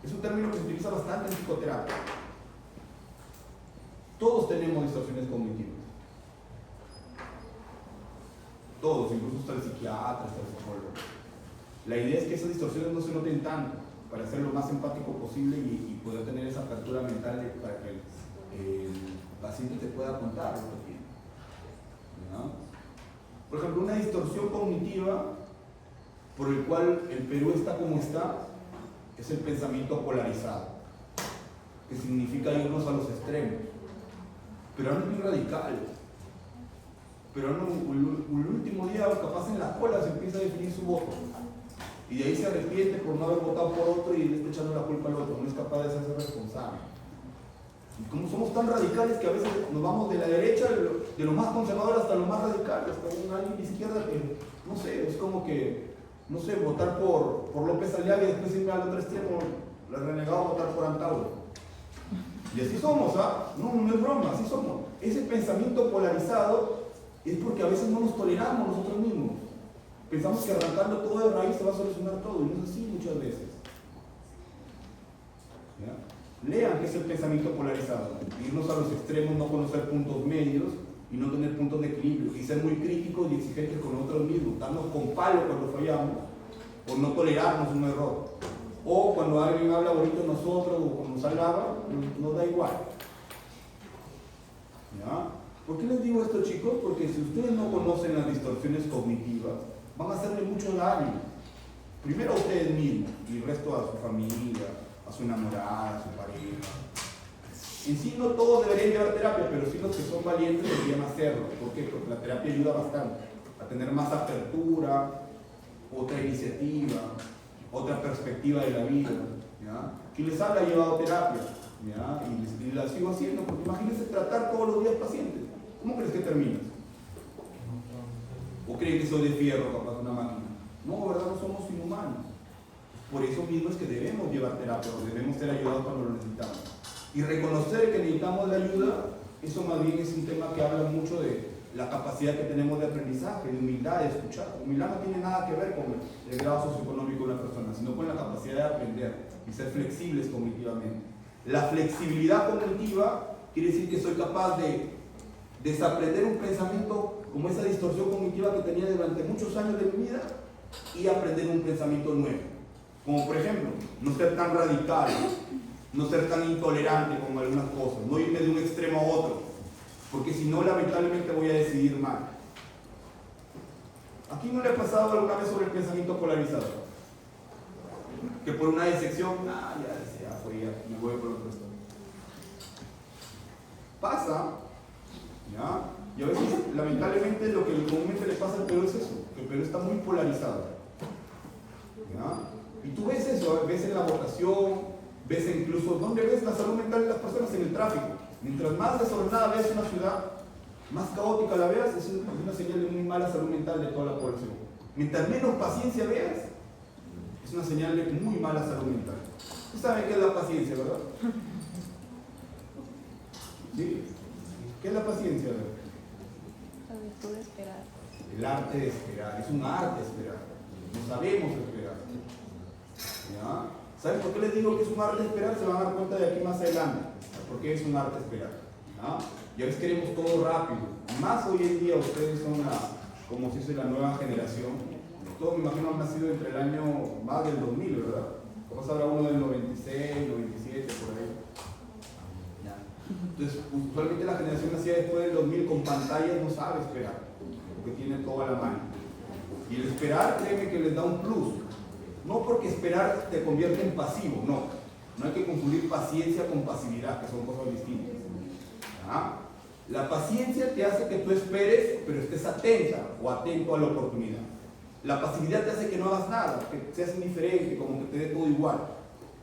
Es un término que se utiliza bastante en psicoterapia. Todos tenemos distorsiones cognitivas. Todos, incluso hasta el psiquiatra, hasta el psicólogo. La idea es que esas distorsiones no se noten tanto, para ser lo más empático posible y poder tener esa apertura mental para que el paciente te pueda contar lo que tiene. ¿No? Por ejemplo, una distorsión cognitiva por el cual el Perú está como está es el pensamiento polarizado, que significa irnos a los extremos, pero no es muy radical. Pero el último día, capaz en la cola, se empieza a definir su voto. Y de ahí se arrepiente por no haber votado por otro y le está echando la culpa al otro, no es capaz de hacerse responsable. Y como somos tan radicales que a veces nos vamos de la derecha, de lo más conservador hasta lo más radical, hasta alguien de izquierda que, no sé, es como que, no sé, votar por López Aliaga y después irme al otro extremo, el renegado votar por Antauro. Y así somos, ¿ah? No es broma, así somos. Ese pensamiento polarizado es porque a veces no nos toleramos nosotros mismos. Pensamos que arrancando todo de raíz se va a solucionar todo, y no es así muchas veces. ¿Ya? Lean qué es el pensamiento polarizado. Irnos a los extremos, no conocer puntos medios y no tener puntos de equilibrio. Y ser muy críticos y exigentes con nosotros mismos, darnos con palo cuando fallamos, por no tolerarnos un error. O cuando alguien habla bonito de nosotros o cuando nos alaba, nos da igual. ¿Ya? ¿Por qué les digo esto, chicos? Porque si ustedes no conocen las distorsiones cognitivas, van a hacerle mucho daño. Primero a ustedes mismos y el resto a su familia, a su enamorada, a su pareja. En sí no todos deberían llevar terapia, pero sí los que son valientes deberían hacerlo. ¿Por qué? Porque la terapia ayuda bastante a tener más apertura, otra iniciativa, otra perspectiva de la vida. ¿Ya? Quien les habla ha llevado terapia, ¿ya? Y la sigo haciendo, porque imagínense tratar todos los días pacientes. ¿Cómo crees que terminas? ¿O creen que soy de fierro, capaz, una máquina? No, ¿verdad? No somos inhumanos. Por eso mismo es que debemos llevar terapia, debemos ser ayudados cuando lo necesitamos. Y reconocer que necesitamos la ayuda, eso más bien es un tema que habla mucho de la capacidad que tenemos de aprendizaje, de humildad, de escuchar. Humildad no tiene nada que ver con el grado socioeconómico de una persona, sino con la capacidad de aprender y ser flexibles cognitivamente. La flexibilidad cognitiva quiere decir que soy capaz de desaprender un pensamiento como esa distorsión cognitiva que tenía durante muchos años de mi vida y aprender un pensamiento nuevo. Como por ejemplo, no ser tan radical, no ser tan intolerante con algunas cosas, no irme de un extremo a otro, porque si no, lamentablemente voy a decidir mal. ¿A quién no le ha pasado alguna vez sobre el pensamiento polarizado? Que por una decepción, ya fue, ya me voy por otro estado. Pasa, ¿ya? Y a veces, lamentablemente, lo que comúnmente le pasa al Perú es eso, que el Perú está muy polarizado. ¿Ya? Y tú ves eso, ves en la votación, ves incluso, ¿dónde ves la salud mental de las personas? En el tráfico. Mientras más desordenada veas una ciudad, más caótica la veas, es una señal de muy mala salud mental de toda la población. Mientras menos paciencia veas, es una señal de muy mala salud mental. Ustedes saben qué es la paciencia, ¿verdad? ¿Sí? ¿Qué es la paciencia, verdad? La virtud de esperar. El arte de esperar, es un arte esperar. No sabemos esperar. ¿Ya? ¿Saben por qué les digo que es un arte esperar? Se van a dar cuenta de aquí más adelante. ¿Por qué es un arte esperar? ¿Ya? Y a veces queremos todo rápido. Más hoy en día ustedes son como si dice la nueva generación. Todos me imagino han nacido entre el año más del 2000, ¿verdad? Capaz habrá uno del 96, 97, por ahí. ¿Ya? Entonces, usualmente la generación nacida después del 2000 con pantallas no sabe esperar, porque tiene todo a la mano. Y el esperar, créeme que les da un plus. No porque esperar te convierte en pasivo, no. No hay que confundir paciencia con pasividad, que son cosas distintas. ¿Ya? La paciencia te hace que tú esperes, pero estés atenta o atento a la oportunidad. La pasividad te hace que no hagas nada, que seas indiferente, como que te dé todo igual.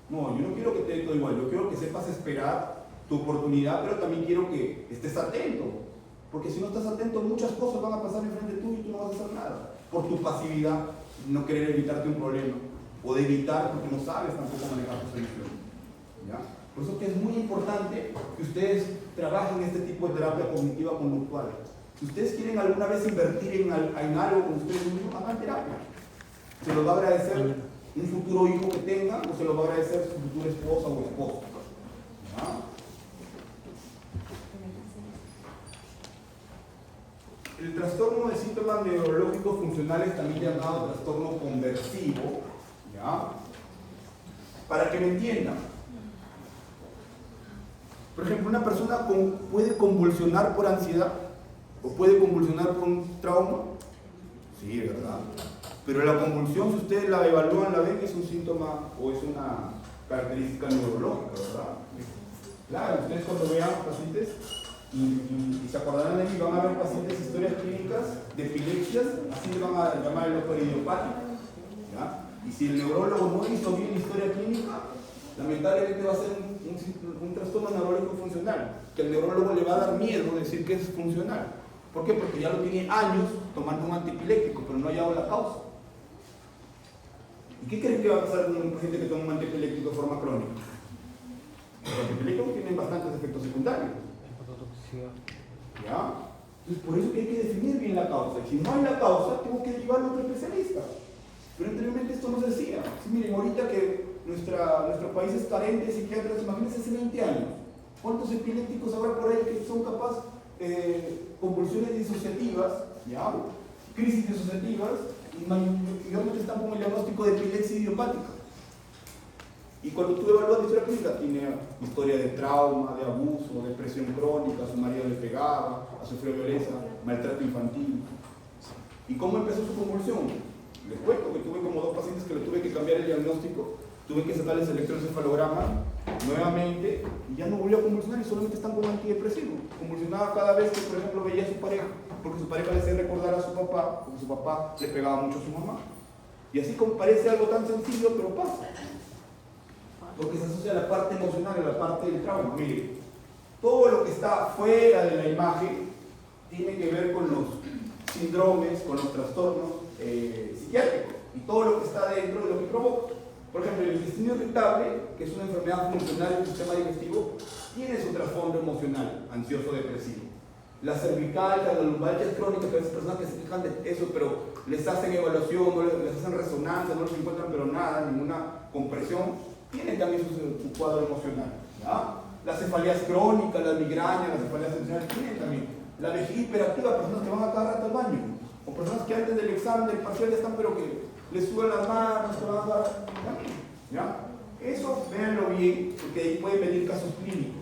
No, yo no quiero que te dé todo igual, yo quiero que sepas esperar tu oportunidad, pero también quiero que estés atento. Porque si no estás atento, muchas cosas van a pasar enfrente tuyo y tú no vas a hacer nada. Por tu pasividad, no querer evitarte un problema. O de evitar porque no sabes tampoco manejar tu solución. ¿Ya? Por eso que es muy importante que ustedes trabajen este tipo de terapia cognitiva conductual. Si ustedes quieren alguna vez invertir en algo con ustedes mismos, hagan terapia. Se los va a agradecer un futuro hijo que tengan o se los va a agradecer su futura esposa o esposo. ¿Ya? El trastorno de síntomas neurológicos funcionales, también llamado trastorno conversivo, ¿ya? Para que me entiendan. Por ejemplo, una persona puede convulsionar por ansiedad o puede convulsionar por un trauma. Sí, ¿verdad? Pero la convulsión, si ustedes la evalúan, la ven, es un síntoma o es una característica neurológica, ¿verdad? Claro, ustedes cuando vean pacientes y se acordarán de mí, van a ver pacientes historias clínicas de epilepsias, así le van a llamar el doctor idiopático. ¿Ya? Y si el neurólogo no hizo bien la historia clínica, lamentablemente va a ser un trastorno neurológico funcional, que el neurólogo le va a dar miedo decir que es funcional. ¿Por qué? Porque ya lo tiene años tomando un antiepiléptico, pero no ha hallado la causa. ¿Y qué creen que va a pasar con un paciente que toma un antiepiléptico de forma crónica? Los antiepilépticos tienen bastantes efectos secundarios. ¿Ya? Entonces, por eso que hay que definir bien la causa. Y si no hay la causa, tengo que llevarlo a otro especialista. Pero anteriormente esto no se hacía. Sí, miren, ahorita que nuestro país es carente de psiquiatras, imagínense hace 20 años. ¿Cuántos epilépticos habrá por ahí que son capaces convulsiones disociativas, ¿ya? Crisis disociativas, y mayormente están con el diagnóstico de epilepsia idiopática? Y cuando tú evalúas la historia clínica, tiene historia de trauma, de abuso, depresión crónica, a su marido le pegaba, sufrió violencia, maltrato infantil. ¿Y cómo empezó su convulsión? Les cuento que tuve como 2 pacientes que le tuve que cambiar el diagnóstico, tuve que sacarles el electroencefalograma nuevamente y ya no volvió a convulsionar y solamente están con antidepresivo. Convulsionaba cada vez que, por ejemplo, veía a su pareja, porque su pareja le hacía recordar a su papá, porque su papá le pegaba mucho a su mamá. Y así como parece algo tan sencillo, pero pasa. Porque se asocia a la parte emocional, a la parte del trauma. Mire, todo lo que está fuera de la imagen tiene que ver con los síndromes, con los trastornos psiquiátricos. Y todo lo que está dentro de lo que provoca. Por ejemplo, el intestino irritable, que es una enfermedad funcional del sistema digestivo, tiene su trasfondo emocional, ansioso-depresivo. La cervical, la lumbalgia crónica, que a veces personas que se quejan de eso, pero les hacen evaluación, no les hacen resonancia, no les encuentran pero nada, ninguna compresión, tienen también su cuadro emocional. ¿Ya? Las cefaleas crónicas, las migrañas, las cefaleas tensionales tienen también. La vejiga hiperactiva, personas que van a cada rato al baño, o personas que antes del examen, del parcial, están pero que les suben las manos, que van a cada rato también. ¿Ya? Eso, véanlo bien, porque ahí pueden venir casos clínicos.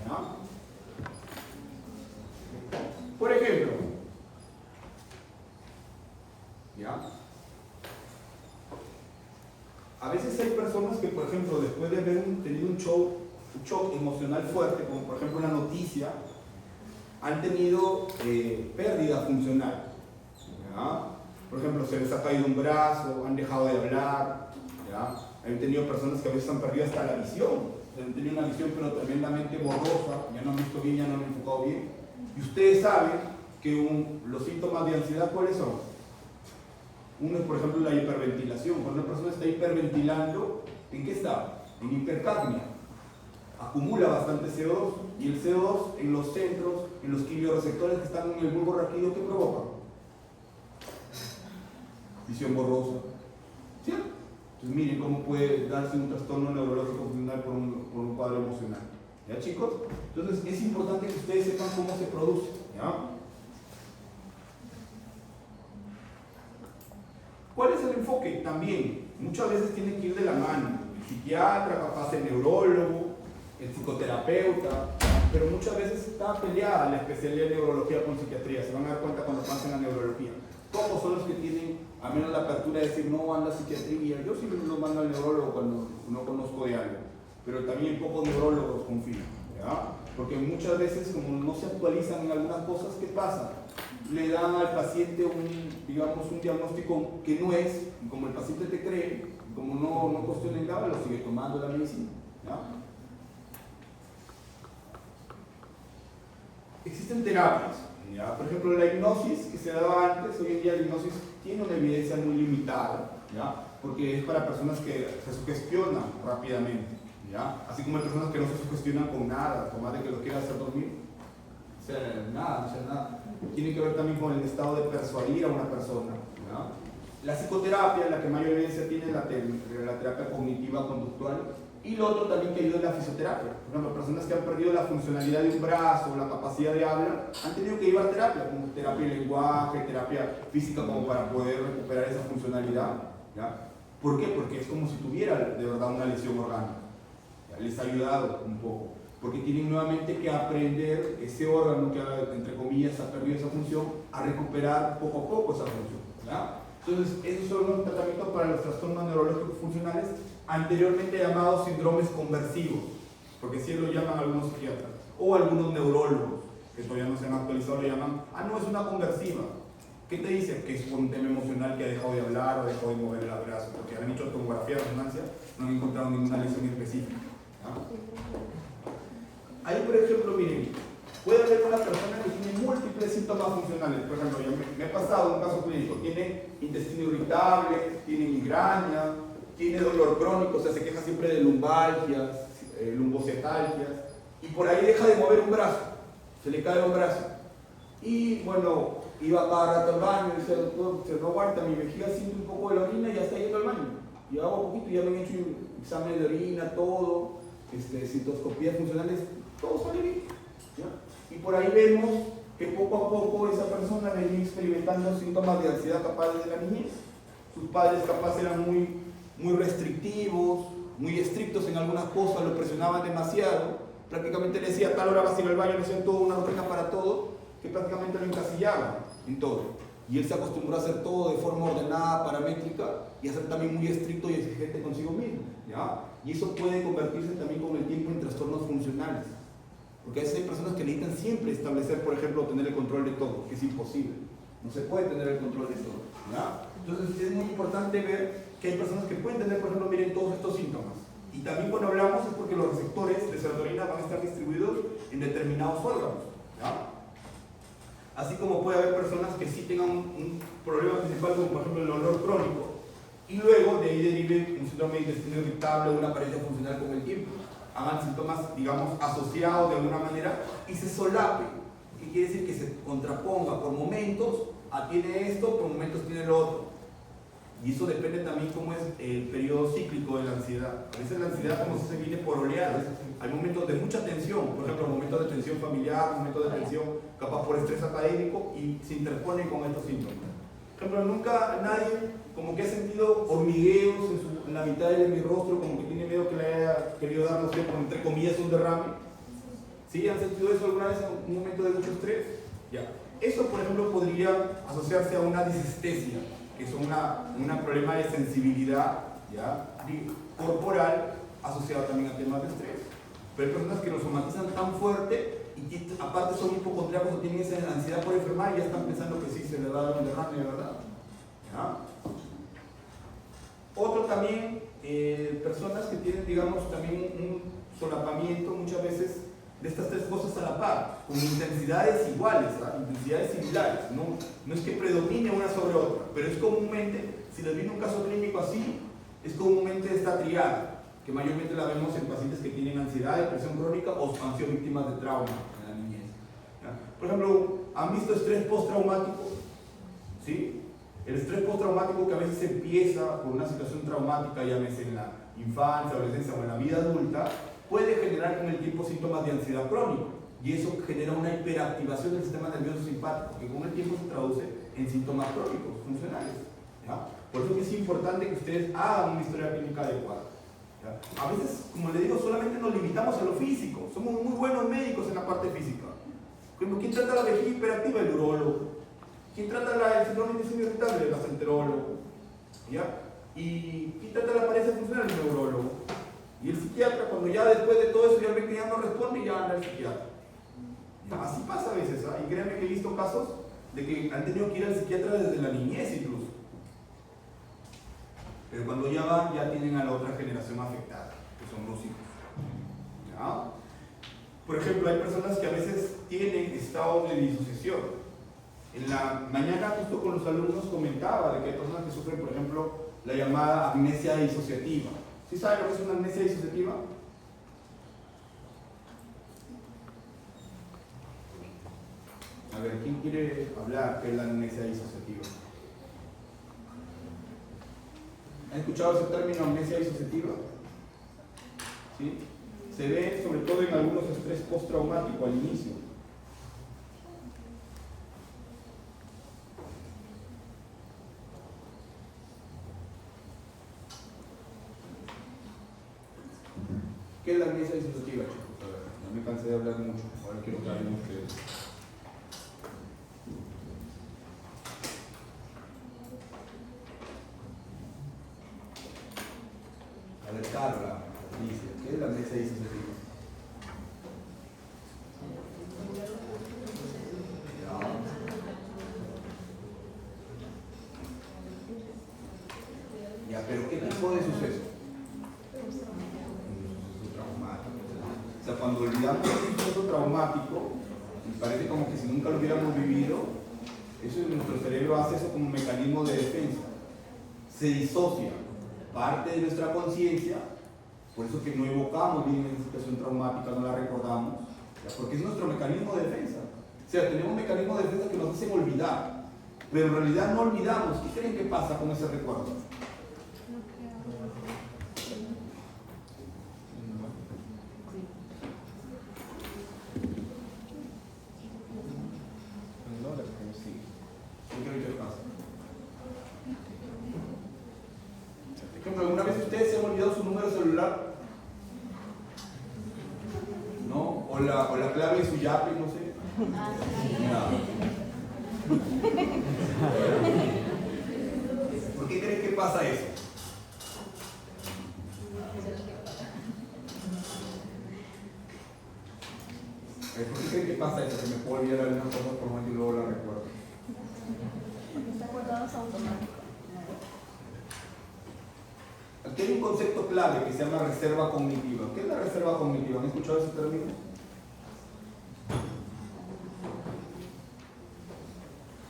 ¿Ya? Por ejemplo, ¿ya? A veces hay personas que, por ejemplo, después de haber tenido un shock emocional fuerte, como por ejemplo una noticia, han tenido pérdida funcional. ¿Ya? Por ejemplo, se les ha caído un brazo, han dejado de hablar. ¿Ya? Han tenido personas que a veces han perdido hasta la visión. Han tenido una visión pero tremendamente borrosa, ya no han visto bien, ya no han enfocado bien. Y ustedes saben que los síntomas de ansiedad, ¿cuáles son? Uno es, por ejemplo, la hiperventilación. Cuando una persona está hiperventilando, ¿en qué está? En hipercapnia. Acumula bastante CO2 y el CO2 en los centros, en los quimioreceptores que están en el bulbo raquídeo, ¿qué provoca? Visión borrosa. ¿Sí? Entonces miren cómo puede darse un trastorno neurológico funcional por un cuadro emocional. ¿Ya, chicos? Entonces es importante que ustedes sepan cómo se produce. ¿Ya? ¿Cuál es el enfoque? También, muchas veces tiene que ir de la mano. El psiquiatra, capaz el neurólogo, el psicoterapeuta, pero muchas veces está peleada la especialidad de neurología con psiquiatría. Se van a dar cuenta cuando pasen la neurología. Pocos son los que tienen, a menos la apertura de decir, no, anda a psiquiatría. Yo sí lo mando al neurólogo cuando no conozco de algo, pero también pocos neurólogos confían, ¿ya? Porque muchas veces, como no se actualizan en algunas cosas, ¿qué pasa? Le dan al paciente un diagnóstico que no es, y como el paciente te cree, y como no cuestiona nada, lo sigue tomando la medicina, ¿ya? Existen terapias, ¿ya? Por ejemplo, la hipnosis que se daba antes, hoy en día la hipnosis tiene una evidencia muy limitada, ¿ya? Porque es para personas que se sugestionan rápidamente, ¿ya? Así como hay personas que no se sugestionan con nada, por más de que lo quiera hacer dormir, o sea, nada. Tiene que ver también con el estado de persuadir a una persona, ¿ya? La psicoterapia, la que mayor evidencia tiene la terapia cognitiva conductual, y lo otro también que ayuda es la fisioterapia. Por ejemplo, personas que han perdido la funcionalidad de un brazo, la capacidad de hablar, han tenido que llevar terapia, como terapia de lenguaje, terapia física, como para poder recuperar esa funcionalidad, ¿ya? ¿Por qué? Porque es como si tuviera de verdad una lesión orgánica. ¿Ya? Les ha ayudado un poco, porque tienen nuevamente que aprender ese órgano que, entre comillas, ha perdido esa función, a recuperar poco a poco esa función, ¿ya? Entonces, esos son los tratamientos para los trastornos neurológicos funcionales, anteriormente llamados síndromes conversivos, porque así lo llaman algunos psiquiatras, o algunos neurólogos, que todavía no se han actualizado, le llaman, no es una conversiva. ¿Qué te dice? Que es por un tema emocional que ha dejado de hablar o ha dejado de mover el brazo, porque han hecho tomografía de resonancia, no han encontrado ninguna lesión específica, ¿no? Ahí, por ejemplo, miren, puede haber una persona que tiene múltiples síntomas funcionales. Por ejemplo, yo me he pasado un caso clínico, tiene intestino irritable, tiene migraña, tiene dolor crónico, o sea, se queja siempre de lumbalgias, lumbocefalgias, y por ahí deja de mover un brazo, se le cae un brazo. Y bueno, iba cada rato al baño y decía, doctor, se no aguanta, mi vejiga siente un poco de la orina y ya está yendo al baño. Y hago poquito, ya me han hecho examen de orina, todo, citoscopías funcionales, todo sale bien, ¿ya? Y por ahí vemos que poco a poco esa persona venía experimentando síntomas de ansiedad capaz desde la niñez. Sus padres capaz eran muy restrictivos, muy estrictos en algunas cosas, lo presionaban demasiado, prácticamente le decía a tal hora vas a ir al baño, le hacían todo, una rutina para todo, que prácticamente lo encasillaban en todo. Y él se acostumbró a hacer todo de forma ordenada, paramétrica, y a ser también muy estricto y exigente consigo mismo, ¿ya? Y eso puede convertirse también con el tiempo en trastornos funcionales, porque a veces hay personas que necesitan siempre establecer, por ejemplo, tener el control de todo, que es imposible. No se puede tener el control de todo, ¿ya? Entonces es muy importante ver que hay personas que pueden tener, por ejemplo, miren todos estos síntomas. Y también cuando hablamos es porque los receptores de serotonina van a estar distribuidos en determinados órganos, ¿ya? Así como puede haber personas que sí tengan un problema principal, como por ejemplo el olor crónico, y luego de ahí derive un síndrome de intestino irritable o una apariencia funcional con el tiempo. Hagan síntomas, digamos, asociados de alguna manera y se solape. ¿Qué quiere decir? Que se contraponga. Por momentos tiene esto, por momentos tiene lo otro. Y eso depende también cómo es el periodo cíclico de la ansiedad. A veces la ansiedad como se viene por oleadas. Hay momentos de mucha tensión, por ejemplo, momentos de tensión familiar, momentos de tensión capaz por estrés académico y se interponen con estos síntomas. Por ejemplo, nunca nadie como que ha sentido hormigueos en la mitad de mi rostro, como que tiene miedo que le haya querido dar, no sé, como entre comillas, un derrame. ¿Sí? ¿Han sentido eso alguna vez en un momento de mucho estrés? Ya. Eso, por ejemplo, podría asociarse a una disestesia, que es un problema de sensibilidad, ¿ya?, corporal asociado también a temas de estrés. Pero hay personas que lo somatizan tan fuerte y que aparte son hipocondríacos o tienen esa ansiedad por enfermar y ya están pensando que sí, se les va a dar un derrame, ¿verdad? ¿Ya? Otro también, personas que tienen, digamos, también un solapamiento muchas veces de estas tres cosas a la par, con intensidades iguales, intensidades similares. No es que predomine una sobre otra, pero es comúnmente, si les viene un caso clínico así, es comúnmente esta triada, que mayormente la vemos en pacientes que tienen ansiedad, depresión crónica o han sido víctimas de trauma en la niñez. ¿Ya? Por ejemplo, ¿han visto estrés postraumático? ¿Sí? El estrés postraumático que a veces empieza por una situación traumática, llámese en la infancia, adolescencia o en la vida adulta, puede generar con el tiempo síntomas de ansiedad crónico y eso genera una hiperactivación del sistema nervioso simpático que con el tiempo se traduce en síntomas crónicos funcionales, ¿ya? Por eso es importante que ustedes hagan una historia clínica adecuada, ¿ya? A veces, como les digo, solamente nos limitamos a lo físico, somos muy buenos médicos en la parte física. ¿Quién trata la vejiga hiperactiva? El urólogo. ¿Quién trata el síndrome de intestino irritable? El gastroenterólogo, ¿ya? ¿Y quién trata la apariencia funcional? El neurólogo. Y el psiquiatra, cuando ya después de todo eso ya ve que ya no responde, ya anda el psiquiatra. Ya, así pasa a veces, ¿eh? Y créanme que he visto casos de que han tenido que ir al psiquiatra desde la niñez incluso. Pero cuando ya van, ya tienen a la otra generación afectada, que son los hijos. ¿Ya? Por ejemplo, hay personas que a veces tienen estados de disociación. En la mañana justo con los alumnos comentaba de que hay personas que sufren, por ejemplo, la llamada amnesia disociativa. ¿Sí saben lo que es una amnesia disociativa? A ver, ¿quién quiere hablar qué es la amnesia disociativa? ¿Han escuchado ese término amnesia disociativa? ¿Sí? Se ve sobre todo en algunos estrés postraumático al inicio. ¿Qué es la amnesia disociativa, chicos? A ver, no me cansé de hablar mucho, ahora quiero que hablen ustedes. A ver, Carla, dice, ¿qué es la amnesia disociativa? Ya, pero ¿qué tipo de suceso? O sea, cuando olvidamos un proceso traumático, me parece como que si nunca lo hubiéramos vivido, eso en nuestro cerebro hace eso como un mecanismo de defensa. Se disocia parte de nuestra conciencia, por eso que no evocamos bien esa situación traumática, no la recordamos, ¿ya? Porque es nuestro mecanismo de defensa. O sea, tenemos un mecanismo de defensa que nos hacen olvidar, pero en realidad no olvidamos. ¿Qué creen que pasa con ese recuerdo? ¿Alguna vez ustedes se han olvidado su número celular? ¿No? O la clave de su yape, no sé. ¿Por qué creen que pasa eso? ¿Por qué creen que pasa eso? Que me puedo olvidar alguna cosa por más y luego la recuerdo. Aquí hay un concepto clave que se llama reserva cognitiva. ¿Qué es la reserva cognitiva? ¿Han escuchado ese término?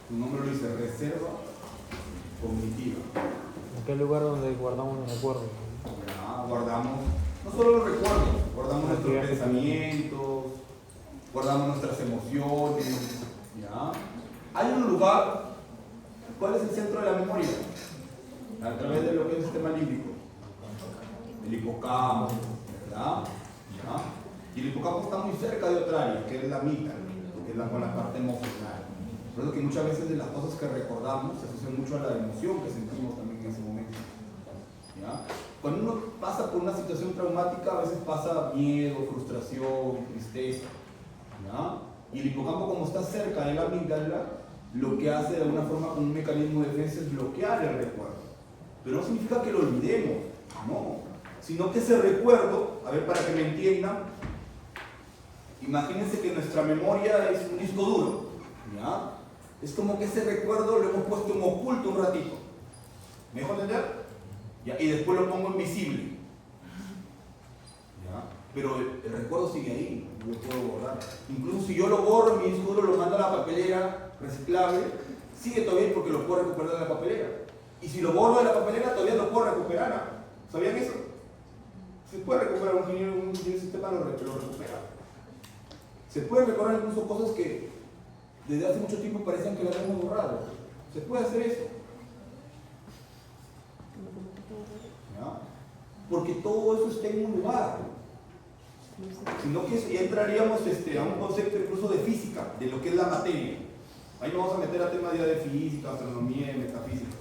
Su nombre lo dice, reserva cognitiva. ¿En qué lugar donde guardamos los recuerdos? Ya, guardamos, no solo los recuerdos, guardamos nuestros pensamientos, guardamos nuestras emociones. ¿Ya? Hay un lugar, ¿cuál es el centro de la memoria? A través de lo que es el sistema límbico. El hipocampo, ¿verdad? ¿Ya? Y el hipocampo está muy cerca de otra área, que es la amígdala, que es la parte emocional. Por eso que muchas veces de las cosas que recordamos se asocian mucho a la emoción que sentimos también en ese momento. ¿Ya? Cuando uno pasa por una situación traumática, a veces pasa miedo, frustración, tristeza. ¿Ya? Y el hipocampo, como está cerca de la amígdala, lo que hace de alguna forma con un mecanismo de defensa es bloquear el recuerdo. Pero no significa que lo olvidemos, no. Sino que ese recuerdo, a ver, para que me entiendan, imagínense que nuestra memoria es un disco duro, ¿ya? Es como que ese recuerdo lo hemos puesto en oculto un ratito. ¿Me dejo entender? ¿Ya? Y después lo pongo en visible. ¿Ya? Pero el recuerdo sigue ahí, no lo puedo borrar. Incluso si yo lo borro, mi disco duro lo mando a la papelera reciclable, sigue todavía porque lo puedo recuperar de la papelera. Y si lo borro de la papelera, todavía lo puedo recuperar. ¿Sabían eso? Se puede recuperar un ingeniero de sistema, lo recupera. Se puede recordar incluso cosas que desde hace mucho tiempo parecían que las hemos borrado. Se puede hacer eso. ¿Ya? Porque todo eso está en un lugar. Sino que ya entraríamos a un concepto incluso de física, de lo que es la materia. Ahí nos vamos a meter a temas ya de física, astronomía, metafísica.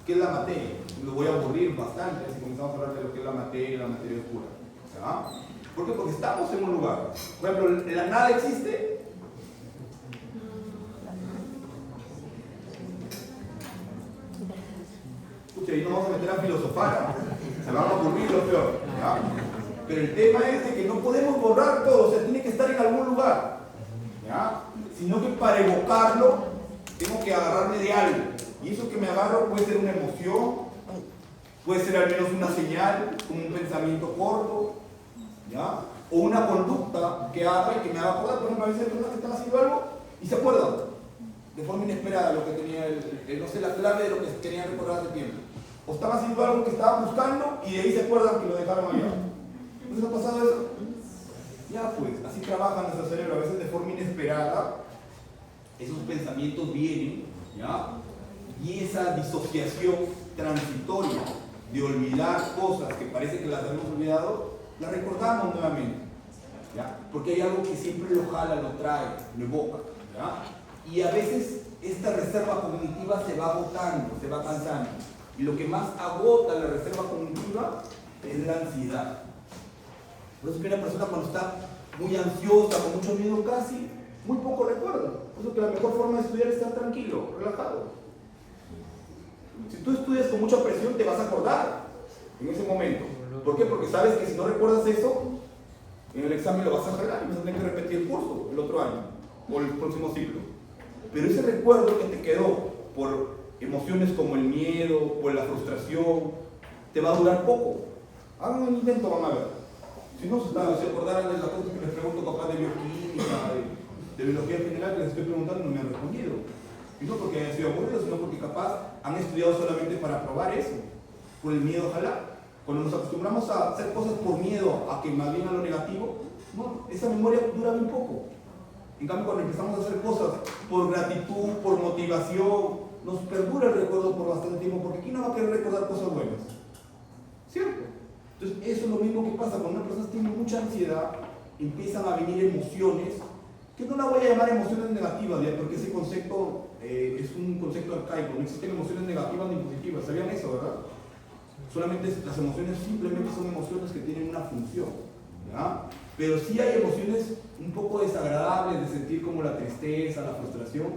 ¿Qué es la materia? Lo voy a aburrir bastante si comenzamos a hablar de lo que es la materia oscura. ¿Ya? ¿Por qué? Porque estamos en un lugar. Por ejemplo, ¿la nada existe? Escucha, ahí nos vamos a meter a filosofar. Se van a aburrir lo peor. ¿Ya? Pero el tema es de que no podemos borrar todo, o sea, tiene que estar en algún lugar. ¿Ya? Sino que para evocarlo, tengo que agarrarme de algo. Y eso que me agarro puede ser una emoción, puede ser al menos una señal, como un pensamiento corto, ¿ya? O una conducta que haga y que me haga acordar. Por ejemplo, a veces hay personas que están haciendo algo y se acuerdan de forma inesperada lo que tenía, no sé, la clave de lo que querían recordar hace tiempo. O están haciendo algo que estaban buscando y de ahí se acuerdan que lo dejaron allá. ¿No les ha pasado eso? Ya pues, así trabaja nuestro cerebro, a veces de forma inesperada. Esos pensamientos vienen, ¿ya? Y esa disociación transitoria de olvidar cosas que parece que las hemos olvidado, la recordamos nuevamente, ¿ya? Porque hay algo que siempre lo jala, lo trae, lo evoca, ¿ya? Y a veces esta reserva cognitiva se va agotando, se va cansando. Y lo que más agota la reserva cognitiva es la ansiedad. Por eso que una persona cuando está muy ansiosa, con mucho miedo casi, muy poco recuerda. Por eso que la mejor forma de estudiar es estar tranquilo, relajado. Si tú estudias con mucha presión, te vas a acordar en ese momento. ¿Por qué? Porque sabes que si no recuerdas eso, en el examen lo vas a jalar y vas a tener que repetir el curso el otro año o el próximo ciclo. Pero ese recuerdo que te quedó por emociones como el miedo o la frustración, te va a durar poco. Hagan un intento, van a ver. Si no se acordaran de las cosas que les pregunto capaz de bioquímica, de biología general que les estoy preguntando, no me han respondido. Y no porque hayan sido aburridos, sino porque capaz han estudiado solamente para probar eso, por el miedo a jalar. Cuando nos acostumbramos a hacer cosas por miedo a que más bien a lo negativo, no, esa memoria dura muy poco. En cambio, cuando empezamos a hacer cosas por gratitud, por motivación, nos perdura el recuerdo por bastante tiempo, porque ¿quién no va a querer recordar cosas buenas? ¿Cierto? Entonces, eso es lo mismo que pasa cuando una persona tiene mucha ansiedad, empiezan a venir emociones, que no la voy a llamar emociones negativas, ¿ya? Porque ese concepto es un concepto arcaico, no existen emociones negativas ni positivas, ¿sabían eso, verdad? Solamente las emociones simplemente son emociones que tienen una función, ¿ya? Pero sí hay emociones un poco desagradables de sentir como la tristeza, la frustración,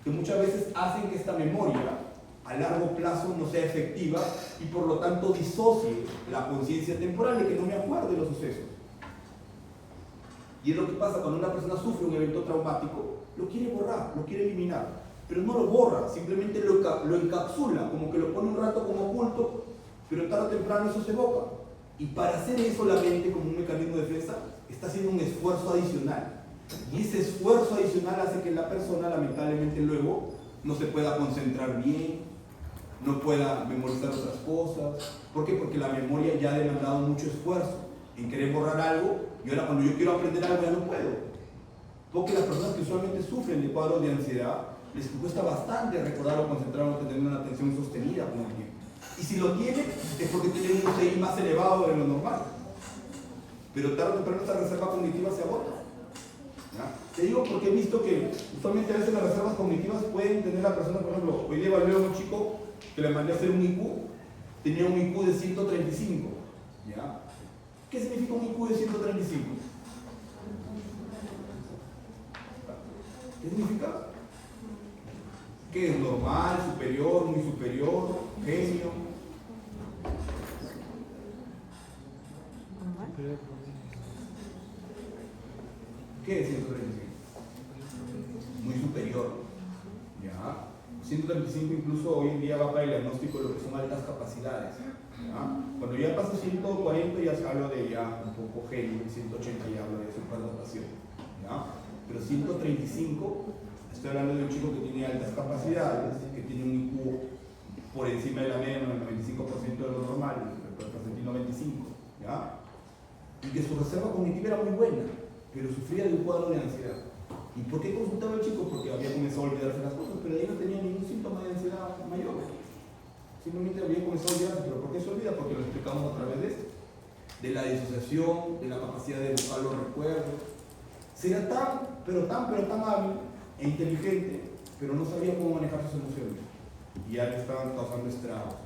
que muchas veces hacen que esta memoria a largo plazo no sea efectiva y por lo tanto disocie la conciencia temporal de que no me acuerdo de los sucesos. Y es lo que pasa cuando una persona sufre un evento traumático, lo quiere borrar, lo quiere eliminar. pero no lo borra, simplemente lo encapsula, como que lo pone un rato como oculto, pero tarde o temprano eso se evoca. Y para hacer eso la mente, como un mecanismo de defensa, está haciendo un esfuerzo adicional. Y ese esfuerzo adicional hace que la persona, lamentablemente, luego no se pueda concentrar bien, no pueda memorizar otras cosas. ¿Por qué? Porque la memoria ya ha demandado mucho esfuerzo en querer borrar algo, y ahora cuando yo quiero aprender algo ya no puedo. Porque las personas que usualmente sufren de cuadros de ansiedad, les cuesta bastante recordar o concentrar o tener una atención sostenida con el tiempo. Y si lo tienen, es porque tienen un CI más elevado de lo normal. Pero tarde o temprano esta reserva cognitiva se agota. ¿Ya? Te digo porque he visto que usualmente a veces las reservas cognitivas pueden tener la persona, por ejemplo, hoy día evalué a un chico que le mandé a hacer un IQ, tenía un IQ de 135. ¿Ya? ¿Qué significa un IQ de 135? ¿Qué significa? ¿Qué es normal, superior, muy superior, genio? ¿Qué es 135? Muy superior. ¿Ya? 135 incluso hoy en día va para el diagnóstico de lo que son altas capacidades. ¿Ya? Cuando ya pasa 140 ya se habla de ya un poco genio, 180 ya habla de superdotación. ¿Ya? Pero 135, estoy hablando de un chico que tiene altas capacidades, que tiene un IQ por encima de la media, el 95% de lo normal, el percentil 95, ¿ya? Y que su reserva cognitiva era muy buena, pero sufría de un cuadro de ansiedad. ¿Y por qué consultaba el chico? Porque había comenzado a olvidarse las cosas, pero ahí no tenía ningún síntoma de ansiedad mayor. Simplemente había comenzado a olvidarse. ¿Pero por qué se olvida? Porque lo explicamos a través de esto, de la disociación, de la capacidad de evocar los recuerdos. Era tan hábil e inteligente, pero no sabía cómo manejar sus emociones. Y ya le estaban causando estragos.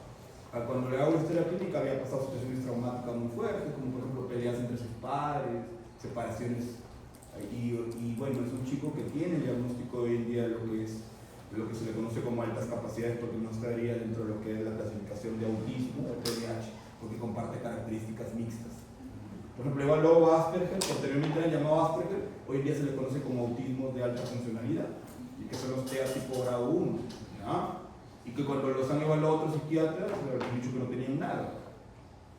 Cuando le hago la historia clínica había pasado situaciones traumáticas muy fuertes, como por ejemplo peleas entre sus padres, separaciones. Y bueno, es un chico que tiene el diagnóstico hoy en día de lo que se le conoce como altas capacidades, porque no estaría dentro de lo que es la clasificación de autismo o TDAH, porque comparte características mixtas. Por ejemplo, evaluó Asperger, posteriormente era llamado Asperger, hoy en día se le conoce como autismo de alta funcionalidad, y que son los TEA tipo grado 1, ¿ya? Y que cuando los han evaluado otros psiquiatras, les han dicho que no tenían nada.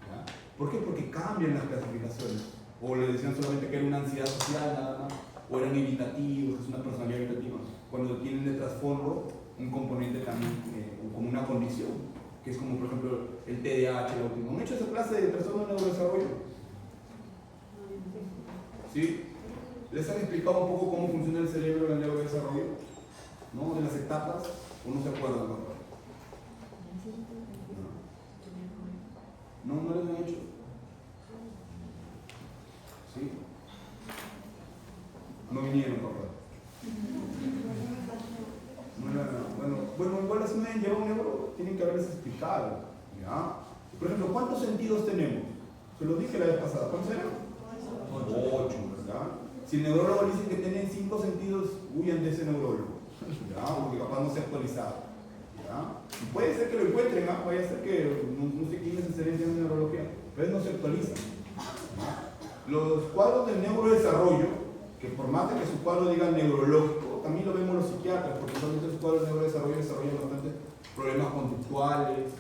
¿Ya? ¿Por qué? Porque cambian las clasificaciones, o le decían solamente que era una ansiedad social nada más, o eran evitativos, es una personalidad evitativa, cuando tienen de trasfondo un componente también, como una condición, que es como por ejemplo el TDAH, el autismo. ¿Han hecho esa clase de trastorno de neurodesarrollo? ¿Sí? ¿Les han explicado un poco cómo funciona el cerebro en el neurodesarrollo? ¿No? De las etapas, ¿o no se acuerdan? No les han hecho. ¿Sí? No vinieron, papá. Bueno, igual si me han llevado un euro, tienen que haberles explicado. ¿Ya? Por ejemplo, ¿cuántos sentidos tenemos? Se lo dije la vez pasada. ¿Cuántos eran? 8, ¿verdad? Si el neurólogo dice que tienen 5 sentidos, huyan de ese neurólogo, ¿ya? Porque capaz no se ha actualizado, ¿ya? Y puede ser que lo encuentren, ¿ah? Puede ser que no sé quién es excelencia en neurología, pero no se actualizan, ¿ya? Los cuadros del neurodesarrollo, que por más de que su cuadro diga neurológico, también lo vemos los psiquiatras, porque solamente los cuadros de neurodesarrollo desarrollan bastante problemas conductuales,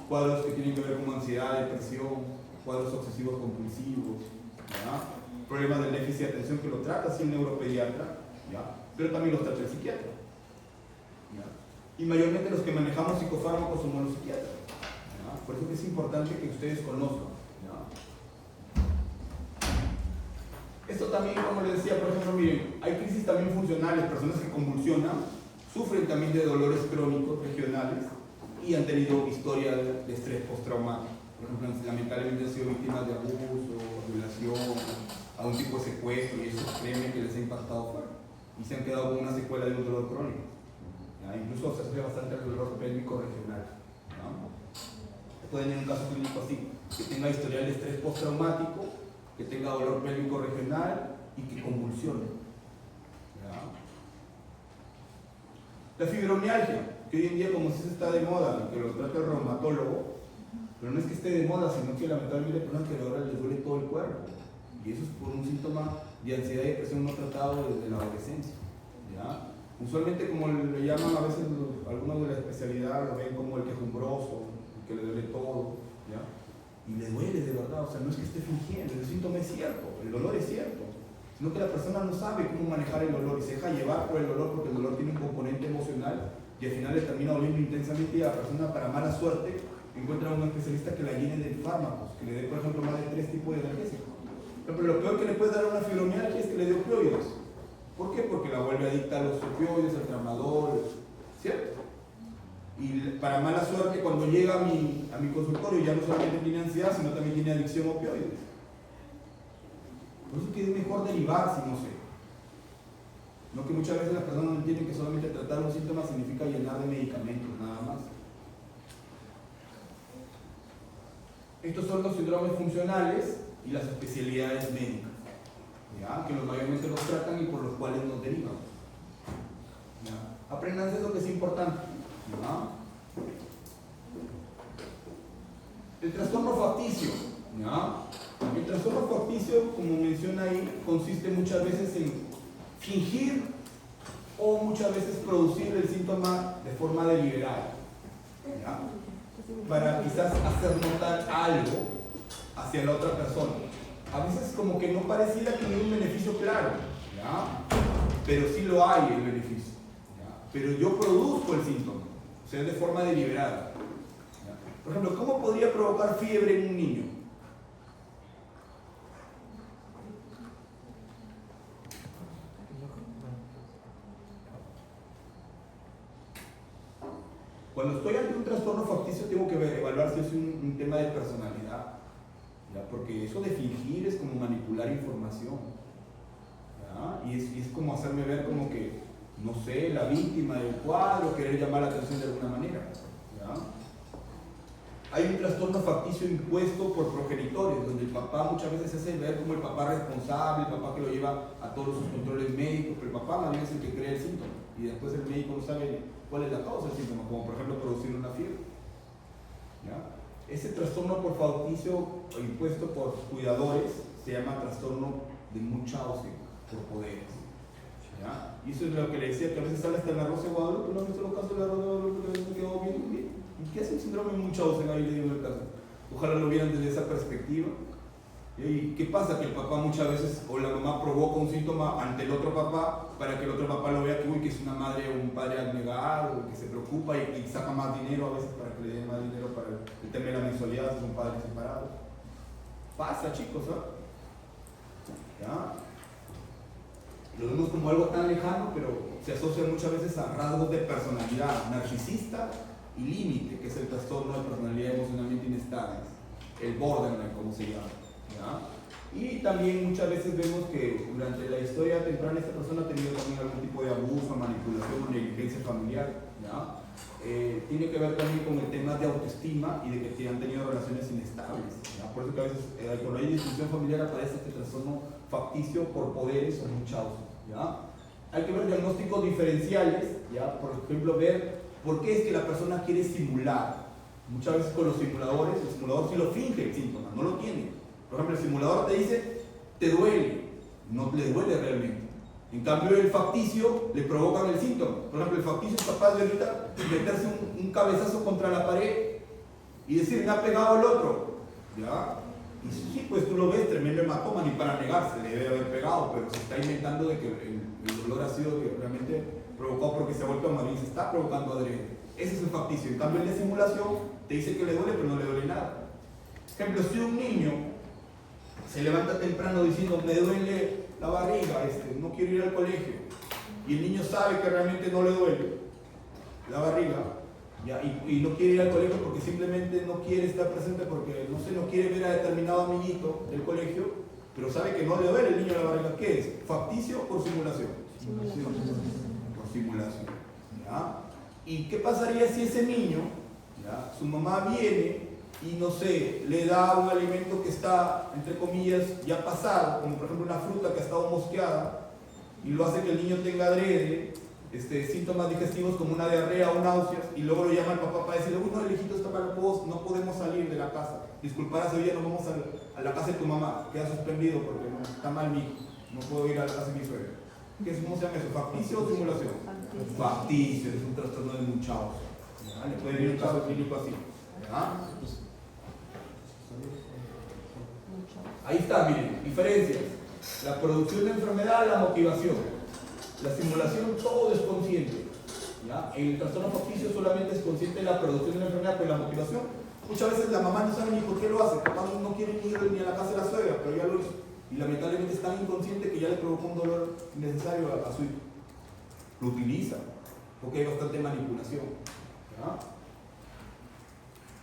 cuadros que tienen que ver con ansiedad, depresión, cuadros obsesivos compulsivos, ¿ya? Problemas del déficit de atención que lo trata así el neuropediatra, ¿ya? Pero también los trata el psiquiatra, ¿ya? Y mayormente los que manejamos psicofármacos somos los psiquiatras, ¿ya? Por eso es importante que ustedes conozcan, ¿ya? Esto también, como les decía, por ejemplo, miren, hay crisis también funcionales, personas que convulsionan, sufren también de dolores crónicos regionales y han tenido historia de estrés postraumático. Por ejemplo, lamentablemente han sido víctimas de abuso, violación, algún tipo de secuestro, y eso créeme que les ha impactado fuerte. Y se han quedado con una secuela de un dolor crónico. ¿Ya? Incluso se asocia bastante al dolor pélvico regional. ¿Ya? Puede tener un caso clínico así, que tenga historial de estrés postraumático, que tenga dolor pélvico regional y que convulsione. ¿Ya? La fibromialgia, que hoy en día como si se está de moda, que lo trata el reumatólogo, pero no es que esté de moda, sino que lamentablemente hay personas que ahora les duele todo el cuerpo. Y eso es por un síntoma de ansiedad y depresión no tratado desde la adolescencia. ¿Ya? Usualmente, como le llaman a veces algunos de la especialidad, lo ven como el quejumbroso, el que le duele todo, ¿ya? Y le duele de verdad, o sea, no es que esté fingiendo, el síntoma es cierto, el dolor es cierto, sino que la persona no sabe cómo manejar el dolor y se deja llevar por el dolor porque el dolor tiene un componente emocional y al final le termina doliendo intensamente y la persona, para mala suerte, encuentra a un especialista que la llene de fármacos, que le dé, por ejemplo, más de 3 tipos de analgésicos. Pero lo peor que le puede dar a una fibromialgia es que le dé opioides. ¿Por qué? Porque la vuelve adicta a los opioides, al tramadol, ¿cierto? Y para mala suerte, cuando llega a mi consultorio, ya no solamente tiene ansiedad, sino también tiene adicción a opioides. Por eso que es mejor derivar si no sé. No, que muchas veces las personas no entienden que solamente tratar un síntoma significa llenar de medicamentos, nada más. Estos son los síndromes funcionales y las especialidades médicas, ¿ya? Que mayormente los tratan y por los cuales nos derivan. ¿Ya? Aprendan eso, que es importante, ¿ya? El trastorno facticio, ¿ya? El trastorno facticio, como menciona ahí, consiste muchas veces en fingir o muchas veces producir el síntoma de forma deliberada, ¿ya? Para quizás hacer notar algo hacia la otra persona. A veces como que no pareciera que hay un beneficio claro, ¿ya? Pero sí lo hay el beneficio, ¿ya? Pero yo produzco el síntoma, o sea, de forma deliberada, ¿ya? Por ejemplo, ¿cómo podría provocar fiebre en un niño? Cuando estoy ante un trastorno facticio tengo que evaluar si es un tema de personalidad, ¿ya? Porque eso de fingir es como manipular información, ¿ya? Y es como hacerme ver como que, no sé, la víctima del cuadro, querer llamar la atención de alguna manera, ¿ya? Hay un trastorno facticio impuesto por progenitores, donde el papá muchas veces se hace ver como el papá responsable, el papá que lo lleva a todos sus controles médicos, pero el papá más bien es el que crea el síntoma, y después el médico no sabe cuál es la causa del síntoma, como por ejemplo producir una fiebre, ¿ya? Ese trastorno por facticio impuesto por cuidadores se llama trastorno de Munchausen por poderes, ¿ya? Y eso es lo que le decía, que a veces sale hasta en la Rosa de Guadalupe. ¿No has visto los casos de la Rosa de Guadalupe que a veces quedó bien? ¿Y qué hace el síndrome de Munchausen? Ahí le digo el caso. Ojalá lo vieran desde esa perspectiva. ¿Y qué pasa? Que el papá muchas veces, o la mamá provoca un síntoma ante el otro papá para que el otro papá lo vea que, uy, que es una madre o un padre abnegado, que se preocupa y saca más dinero a veces para que le den más dinero para el tema de la mensualidad si son padres separados. Pasa, chicos, ¿ah? ¿Ya? Lo vemos como algo tan lejano, pero se asocia muchas veces a rasgos de personalidad narcisista y límite, que es el trastorno de personalidad emocionalmente inestable, el borderline, como se llama, ¿ya? Y también muchas veces vemos que durante la historia temprana esta persona ha tenido también algún tipo de abuso, manipulación o negligencia familiar, ¿ya? Tiene que ver también con el tema de autoestima y de que han tenido relaciones inestables, ¿ya? Por eso que a veces cuando hay disfunción familiar aparece este trastorno facticio por poderes o Munchausen, ¿ya? Hay que ver diagnósticos diferenciales, ¿ya? Por ejemplo, ver por qué es que la persona quiere simular. Muchas veces con los simuladores, el simulador sí lo finge el síntoma, no lo tiene. Por ejemplo, el simulador te dice, te duele, no le duele realmente. En cambio, el facticio le provocan el síntoma. Por ejemplo, el facticio es capaz de ahorita meterse un cabezazo contra la pared y decir, me ha pegado el otro, ¿ya? Y sí, pues tú lo ves, tremendo hematoma, ni para negarse, le debe haber pegado, pero se está inventando de que el dolor ha sido realmente provocado porque se ha vuelto a morir, se está provocando adrede. Ese es el facticio. En cambio, el de simulación te dice que le duele, pero no le duele nada. Por ejemplo, si un niño se levanta temprano diciendo, me duele la barriga, no quiero ir al colegio, y el niño sabe que realmente no le duele la barriga, ¿ya? Y no quiere ir al colegio porque simplemente no quiere estar presente, porque no sé, no quiere ver a determinado amiguito del colegio, pero sabe que no le duele el niño la barriga. ¿Qué es? ¿Facticio o por simulación? Por simulación, ¿ya? ¿Y qué pasaría si ese niño, ¿ya? Su mamá viene y no sé, le da un alimento que está, entre comillas, ya pasado, como por ejemplo una fruta que ha estado mosqueada, y lo hace que el niño tenga adrede, síntomas digestivos como una diarrea o náuseas, y luego lo llama el papá para decirle, uy, no, el hijito está mal, no podemos salir de la casa, disculparás, hoy día no vamos a la casa de tu mamá, queda suspendido porque no, está mal mi hijo, no puedo ir a la casa de mi suegra. ¿Cómo se llama eso? ¿Facticio o simulación? Facticio, es un trastorno de Munchausen. ¿Ya? Le puede venir un caso clínico así. ¿Ya? Ahí está, miren, diferencias. La producción de enfermedad, la motivación. La simulación, todo es consciente. ¿Ya? En el trastorno facticio solamente es consciente de la producción de la enfermedad, pero la motivación, muchas veces la mamá no sabe ni por qué lo hace, capaz no quiere ni ir ni a la casa de la suegra, pero ya lo hizo. Y lamentablemente es tan inconsciente que ya le provocó un dolor innecesario a su hijo. Lo utiliza, porque hay bastante manipulación. ¿Ya?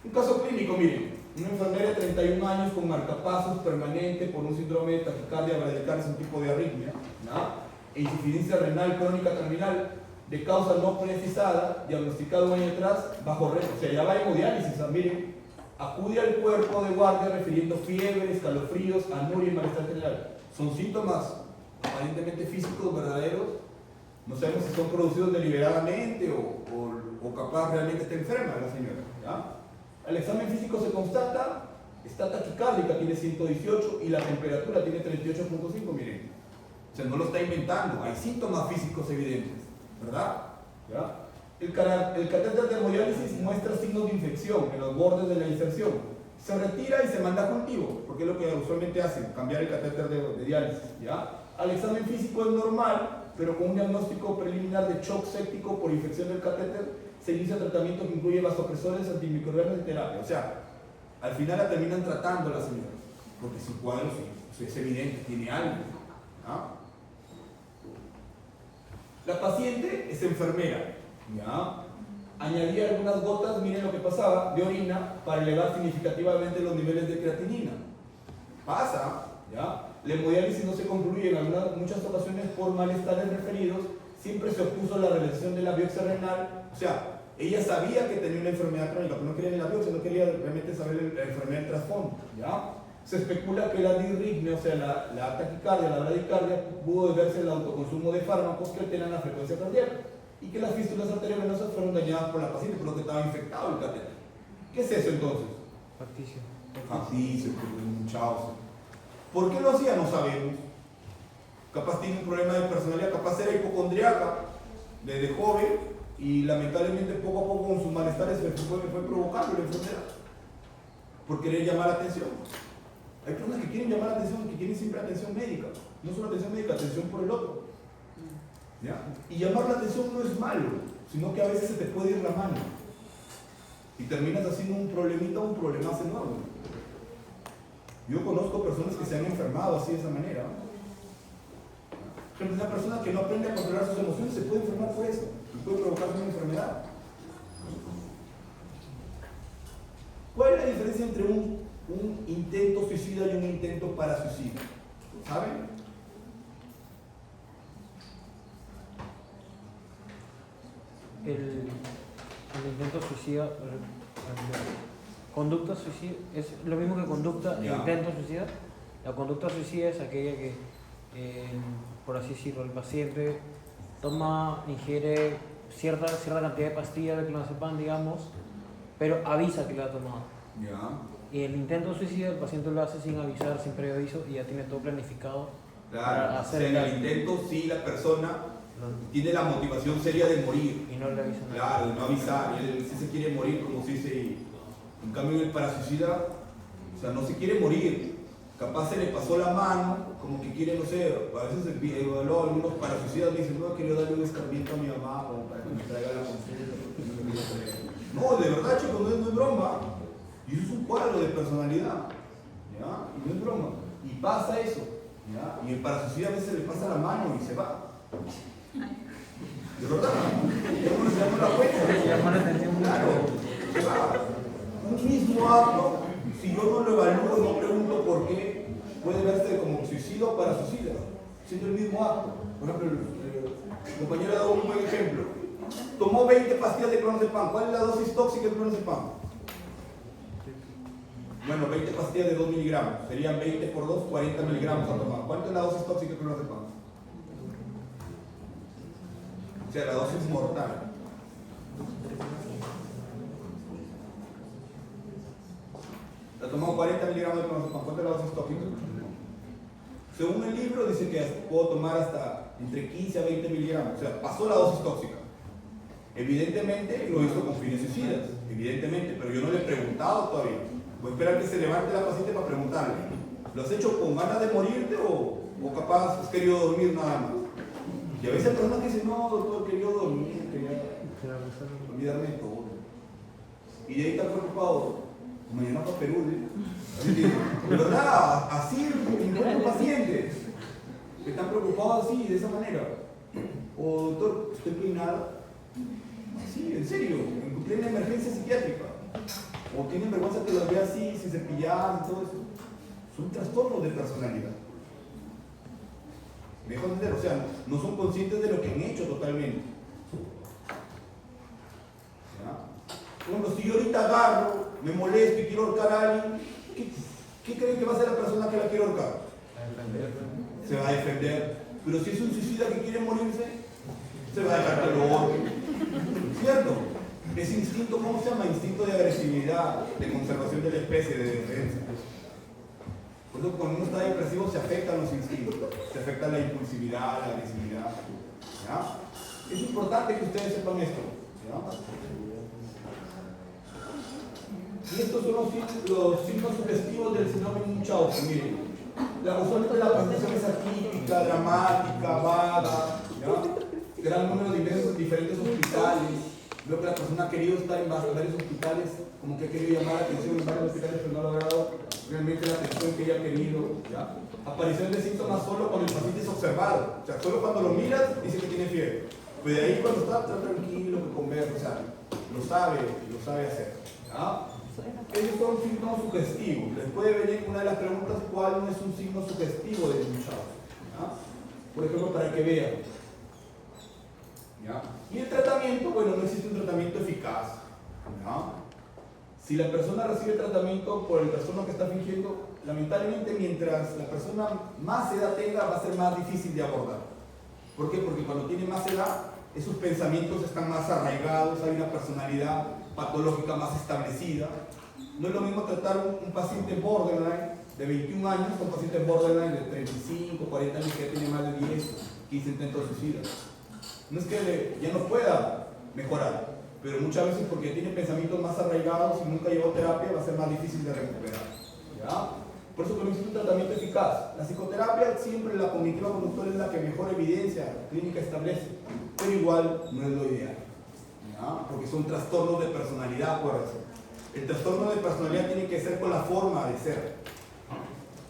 Un caso clínico, miren, una enfermera de 31 años con marcapasos permanente por un síndrome de taquicardia bradicardia, es un tipo de arritmia, ¿ya? E insuficiencia renal crónica terminal de causa no precisada, diagnosticado un año atrás, bajo riesgo, o sea, ya va en hemodiálisis, miren, acude al cuerpo de guardia refiriendo fiebre, escalofríos, anuria y malestar general. Son síntomas aparentemente físicos verdaderos, no sabemos si son producidos deliberadamente o capaz realmente está enferma la señora, ¿ya? Al examen físico se constata, está taquicárdica, tiene 118 y la temperatura tiene 38.5, miren. O sea, no lo está inventando, hay síntomas físicos evidentes, ¿verdad? ¿Ya? El catéter de hemodiálisis muestra signos de infección en los bordes de la inserción. Se retira y se manda a cultivo, porque es lo que usualmente hacen, cambiar el catéter de diálisis, ¿ya? Al examen físico es normal, pero con un diagnóstico preliminar de shock séptico por infección del catéter, se inicia tratamiento que incluye vasopresores, antimicrobianos y terapia. O sea, al final la terminan tratando la señora, porque su cuadro es evidente, tiene algo. ¿Ya? La paciente es enfermera. ¿Ya? Añadía algunas gotas, miren lo que pasaba, de orina para elevar significativamente los niveles de creatinina. Pasa, ¿ya? La hemodiálisis no se concluye en muchas ocasiones por malestares referidos, siempre se opuso a la realización de la biopsia renal, o sea, ella sabía que tenía una enfermedad crónica, pero no quería ni la biopsia, no quería realmente saber la enfermedad del trasfondo, ¿ya? Se especula que la disritmia, o sea, la taquicardia, la bradicardia, pudo deberse al autoconsumo de fármacos que alteran la frecuencia cardíaca y que las fístulas arteriovenosas fueron dañadas por la paciente, por lo que estaba infectado el catéter. ¿Qué es eso entonces? Facticio. Facticio, Munchausen. ¿Por qué lo hacía? No sabemos. Capaz tiene un problema de personalidad, capaz era hipocondriaca desde joven y lamentablemente poco a poco con sus malestares fue provocando la enfermedad por querer llamar la atención. Hay personas que quieren llamar la atención, que quieren siempre atención médica, no solo atención médica, atención por el otro. ¿Ya? Y llamar la atención no es malo, sino que a veces se te puede ir la mano y terminas haciendo un problemita o un problemazo enorme. Yo conozco personas que se han enfermado así de esa manera. Por ejemplo, una persona que no aprende a controlar sus emociones se puede enfermar por eso y puede provocar una enfermedad. ¿Cuál es la diferencia entre un intento suicida y un intento para suicidio? ¿Saben? El intento suicida, conducta suicida, es lo mismo que conducta e intento suicida. La conducta suicida es aquella que, por así decirlo, el paciente ingiere cierta cantidad de pastillas de clonazepam, digamos, pero avisa que la ha tomado. Y el intento suicida, el paciente lo hace sin avisar, sin previo aviso, y ya tiene todo planificado. Claro, o sea, en el intento sí la persona tiene la motivación seria de morir. Y no le avisa nada. Claro, de no avisar, y él sí se quiere morir, como se dice. En cambio, el parasuicida, o sea, no se quiere morir. Capaz se le pasó la mano, como que quiere, no sé, a veces algunos parasuicidas me dicen, no, quería darle un escarmiento a mi mamá para que me traiga la consulta. No, de verdad, chicos, no es broma. Y eso es un cuadro de personalidad, ¿ya? Y no es broma. Y pasa eso, ¿ya? Y el parasuicida a veces le pasa la mano y se va. De verdad, uno se llama la cuenta. Llama la atención. Claro, un mismo acto, si yo no lo evalúo, no pregunto por qué, puede verse como suicida o parasuicida, siendo el mismo acto. Por ejemplo, el compañero ha dado un buen ejemplo. Tomó 20 pastillas de clonazepam. ¿Cuál es la dosis tóxica de clonazepam? Bueno, 20 pastillas de 2 miligramos. Serían 20 por 2, 40 miligramos a tomar. ¿Cuánto es la dosis tóxica de clonazepam? O sea, la dosis mortal. La tomó 40 miligramos de clonazepam. ¿Cuánto es la dosis tóxica? Según el libro dice que puedo tomar hasta entre 15 a 20 miligramos, o sea, pasó la dosis tóxica. Evidentemente lo hizo con fines suicidas, evidentemente, pero yo no le he preguntado todavía. Voy a esperar que se levante la paciente para preguntarle, ¿lo has hecho con ganas de morirte o capaz has querido dormir nada más? Y a veces hay personas que dicen, no, doctor, quería dormir, quería olvidarme de todo. Y de ahí está preocupado, mañana para Perú, ¿eh? De verdad, así encuentro pacientes que están preocupados así, de esa manera. O doctor, estoy peinada. Sí, en serio, en plena emergencia psiquiátrica. O tienen vergüenza que los vea así, sin cepillar y todo eso. Son trastornos de personalidad. ¿Me dejo entender? O sea, no son conscientes de lo que han hecho totalmente. ¿Ya? Por ejemplo, si yo ahorita agarro, me molesto y quiero ahorcar a alguien, ¿qué creen que va a hacer la persona que la quiere ahorcar? Se va a defender. Pero si es un suicida que quiere morirse, se va a dejar que lo ahorquen. ¿Cierto? Ese instinto, ¿cómo se llama? Instinto de agresividad, de conservación de la especie, de defensa. Por eso cuando uno está depresivo se afectan los instintos, se afecta la impulsividad, la agresividad. ¿Ya? Es importante que ustedes sepan esto. ¿Ya? Y estos son los signos sugestivos del síndrome de Munchausen. Miren, usualmente la presentación es atípica, dramática, vaga, ¿ya? Gran número de diferentes hospitales. Veo que la persona ha querido estar en varios hospitales, como que ha querido llamar la atención en varios hospitales, pero no ha logrado realmente la atención que ella ha querido. ¿Ya? Aparición de síntomas solo cuando el paciente es observado. O sea, solo cuando lo miras dice que tiene fiebre. Pero de ahí cuando está tranquilo, que conversa, o sea, lo sabe hacer. ¿Ya? Esos son signos sugestivos. Les puede venir una de las preguntas, ¿cuál no es un signo sugestivo de Munchausen? ¿Ya? Por ejemplo, para que vean. ¿Ya? Y el tratamiento, bueno, no existe un tratamiento eficaz. ¿Ya? Si la persona recibe tratamiento por el trastorno que está fingiendo, lamentablemente mientras la persona más edad tenga, va a ser más difícil de abordar. ¿Por qué? Porque cuando tiene más edad, esos pensamientos están más arraigados, hay una personalidad patológica más establecida. No es lo mismo tratar un paciente borderline de 21 años con un paciente borderline de 35, 40 años que ya tiene más de 10, 15 intentos suicidas. No es que ya no pueda mejorar, pero muchas veces porque tiene pensamientos más arraigados y nunca llevó terapia, va a ser más difícil de recuperar. ¿Ya? Por eso que no existe un tratamiento eficaz. La psicoterapia, siempre la cognitiva conductual es la que mejor evidencia clínica establece, pero igual no es lo ideal. ¿Ya? Porque son trastornos de personalidad, acuérdense. El trastorno de personalidad tiene que ser con la forma de ser.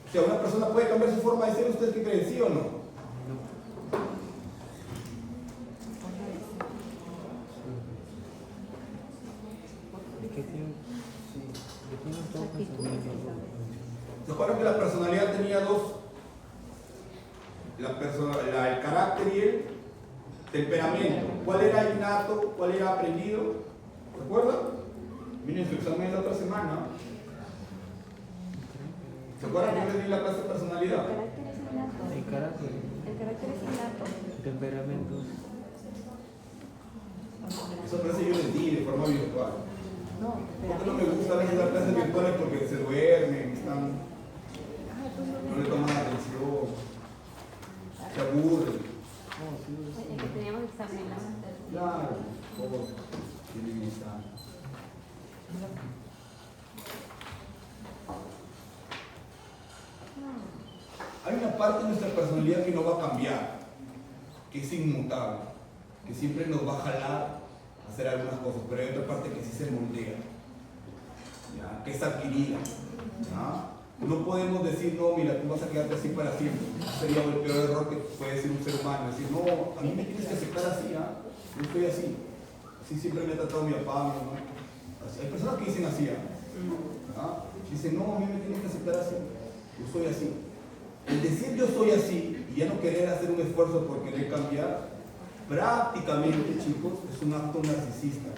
O sea, una persona puede cambiar su forma de ser, ¿ustedes qué creen? ¿Sí o no? ¿Se acuerdan que la personalidad tenía dos? El carácter y el temperamento. ¿Cuál era innato? ¿Cuál era aprendido? ¿Se acuerdan? Miren su examen de la otra semana. ¿Se acuerdan que yo les di la clase de personalidad? El carácter es innato. El carácter. El carácter es innato. Temperamento. Eso parece que yo les di de forma virtual. No, Porque no me gusta a veces dar clases virtuales porque se duermen, no le toman atención, se aburren. Es que teníamos examen, ¿no? Claro, todos tienen esa. Hay una parte de nuestra personalidad que no va a cambiar, que es inmutable, que siempre nos va a jalar a hacer algunas cosas, pero hay otra parte que sí se moldea, ¿ya? Que es adquirida. ¿Ya? No podemos decir, no, mira, tú vas a quedarte así para siempre. Sería el peor error que puede decir un ser humano, decir, no, a mí me tienes que aceptar así, ¿ah? Yo soy así. Así siempre me ha tratado mi papá, mi mamá. Hay personas que dicen así, ¿ah? Dicen, no, a mí me tienes que aceptar así. Yo soy así. El decir yo soy así y ya no querer hacer un esfuerzo por querer cambiar, prácticamente, chicos, es un acto narcisista